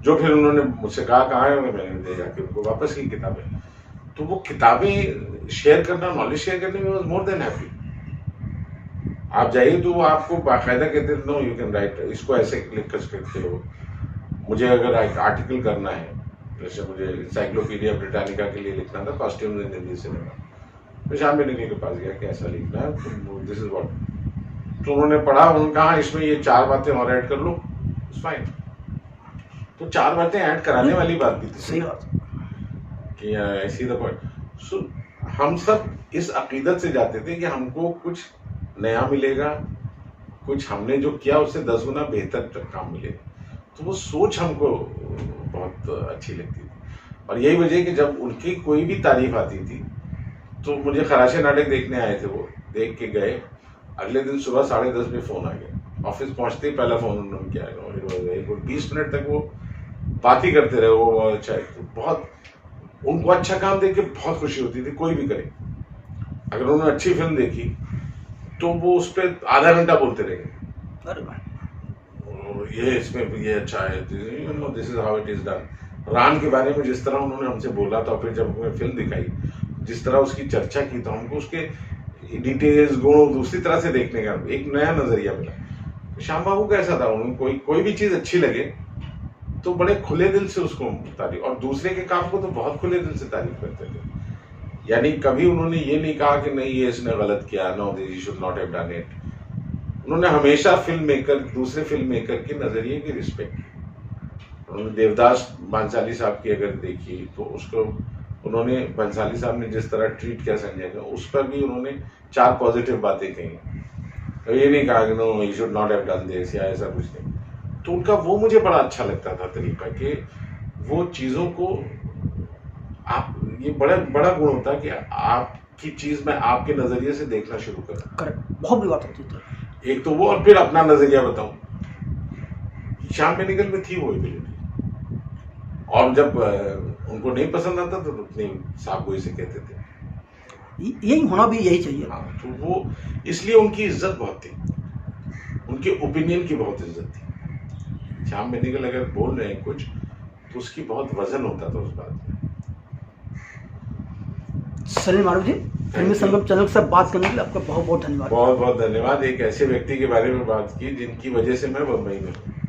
जो फिर उन्होंने मुझसे कहा कहाँ है, मैंने दे जाके उनको वापस की किताबें। तो वो किताबें शेयर करना, नॉलेज शेयर करने में वॉज मोर देन हैप्पी। आप जाइए तो वो आपको बाकायदा कहते नो यू कैन राइट, इसको ऐसे लिख कर सकते हो। मुझे अगर आर्टिकल करना है, जैसे मुझे इंसाइक्लोपीडिया ब्रिटानिका के लिए लिखना था, कॉस्ट्यूम्स इन हिंदी सिनेमा, तो श्याम बेनेगल के पास गया कि ऐसा लिखना है, तो दिस इज व्हाट। तो उन्होंने पढ़ा, उन्होंने कहा इसमें ये 4 बातें और ऐड कर लो, इट्स फाइन। तो 4 बातें ऐड कराने वाली बात भी थी, सही बात कि ऐसी द पॉइंट। सो हम सब इस अकीदत से जाते थे कि हमको कुछ नया मिलेगा, कुछ हमने जो किया उससे 10 गुना बेहतर काम मिलेगा। तो वो सोच हमको बहुत अच्छी लगती थी। और यही वजह कि जब उनकी कोई भी तारीफ आती थी तो मुझे खराशे नाटक देखने आए थे, वो देख के गए, अगले दिन सुबह 10:30 बजे फोन आ गया। ऑफिस पहुंचते ही पहला फोन उन्होंने किया, 20 मिनट तक वो बात ही करते रहे। वो अच्छा, बहुत उनको अच्छा काम देख के बहुत खुशी होती थी, कोई भी करे। अगर उन्होंने अच्छी फिल्म देखी तो वो उस पर आधा घंटा बोलते रहेंगे, अरे वाह, ये इसमें ये अच्छा है, this is how it is done. रान के बारे में जिस तरह उन्होंने हमसे बोला था, फिर जब हमें फिल्म दिखाई, जिस तरह उसकी चर्चा की, तो हमको उसके डिटेल्स, गुण दूसरी तरह से देखने का एक नया नजरिया मिला। श्याम बाबू का ऐसा था, उन्होंने कोई भी चीज अच्छी लगे तो बड़े खुले दिल से उसको तारीफ, और दूसरे के काम को तो बहुत खुले दिल से तारीफ करते थे। यानी कभी उन्होंने ये नहीं कहा कि नहीं ये इसने गलत किया, no this should not have done it. उन्होंने हमेशा फिल्म मेकर, दूसरे फिल्म मेकर के नजरिए की रिस्पेक्ट की। उन्होंने देवदास भंसाली साहब की अगर देखी तो उसको उन्होंने, भंसाली साहब ने जिस तरह ट्रीट किया संजय का, उस पर भी उन्होंने 4 पॉजिटिव बातें कही। तो ये नहीं कहा कि no he should not have done this या ऐसा कुछ नहीं। तो उनका वो मुझे बड़ा अच्छा लगता था तरीका, कि वो चीज़ों को आप, ये बड़ा गुण होता है कि आपकी चीज़ मैं आपके नज़रिए से देखना शुरू करूँ। करेक्ट, बहुत बड़ी बात होती थी। एक तो वो, और फिर अपना नज़रिया बताऊँ। श्याम बेनेगल में थी वो एबिलिटी। और जब उनको नहीं पसंद आता तो उतनी साफ गोई से कहते थे। यही होना भी यही चाहिए। हाँ, तो वो इसलिए उनकी इज्जत बहुत थी, उनके ओपिनियन की बहुत इज्जत थी। श्याम बेनेगल अगर बोल रहे हैं कुछ तो उसकी बहुत वजन होता था उस बात में। सलीम मारूफ जी, फिल्मी संगम चैनल से बात करने के लिए आपका बहुत बहुत धन्यवाद। बहुत बहुत धन्यवाद। एक ऐसे व्यक्ति के बारे में बात की जिनकी वजह से मैं बम्बई में हूँ।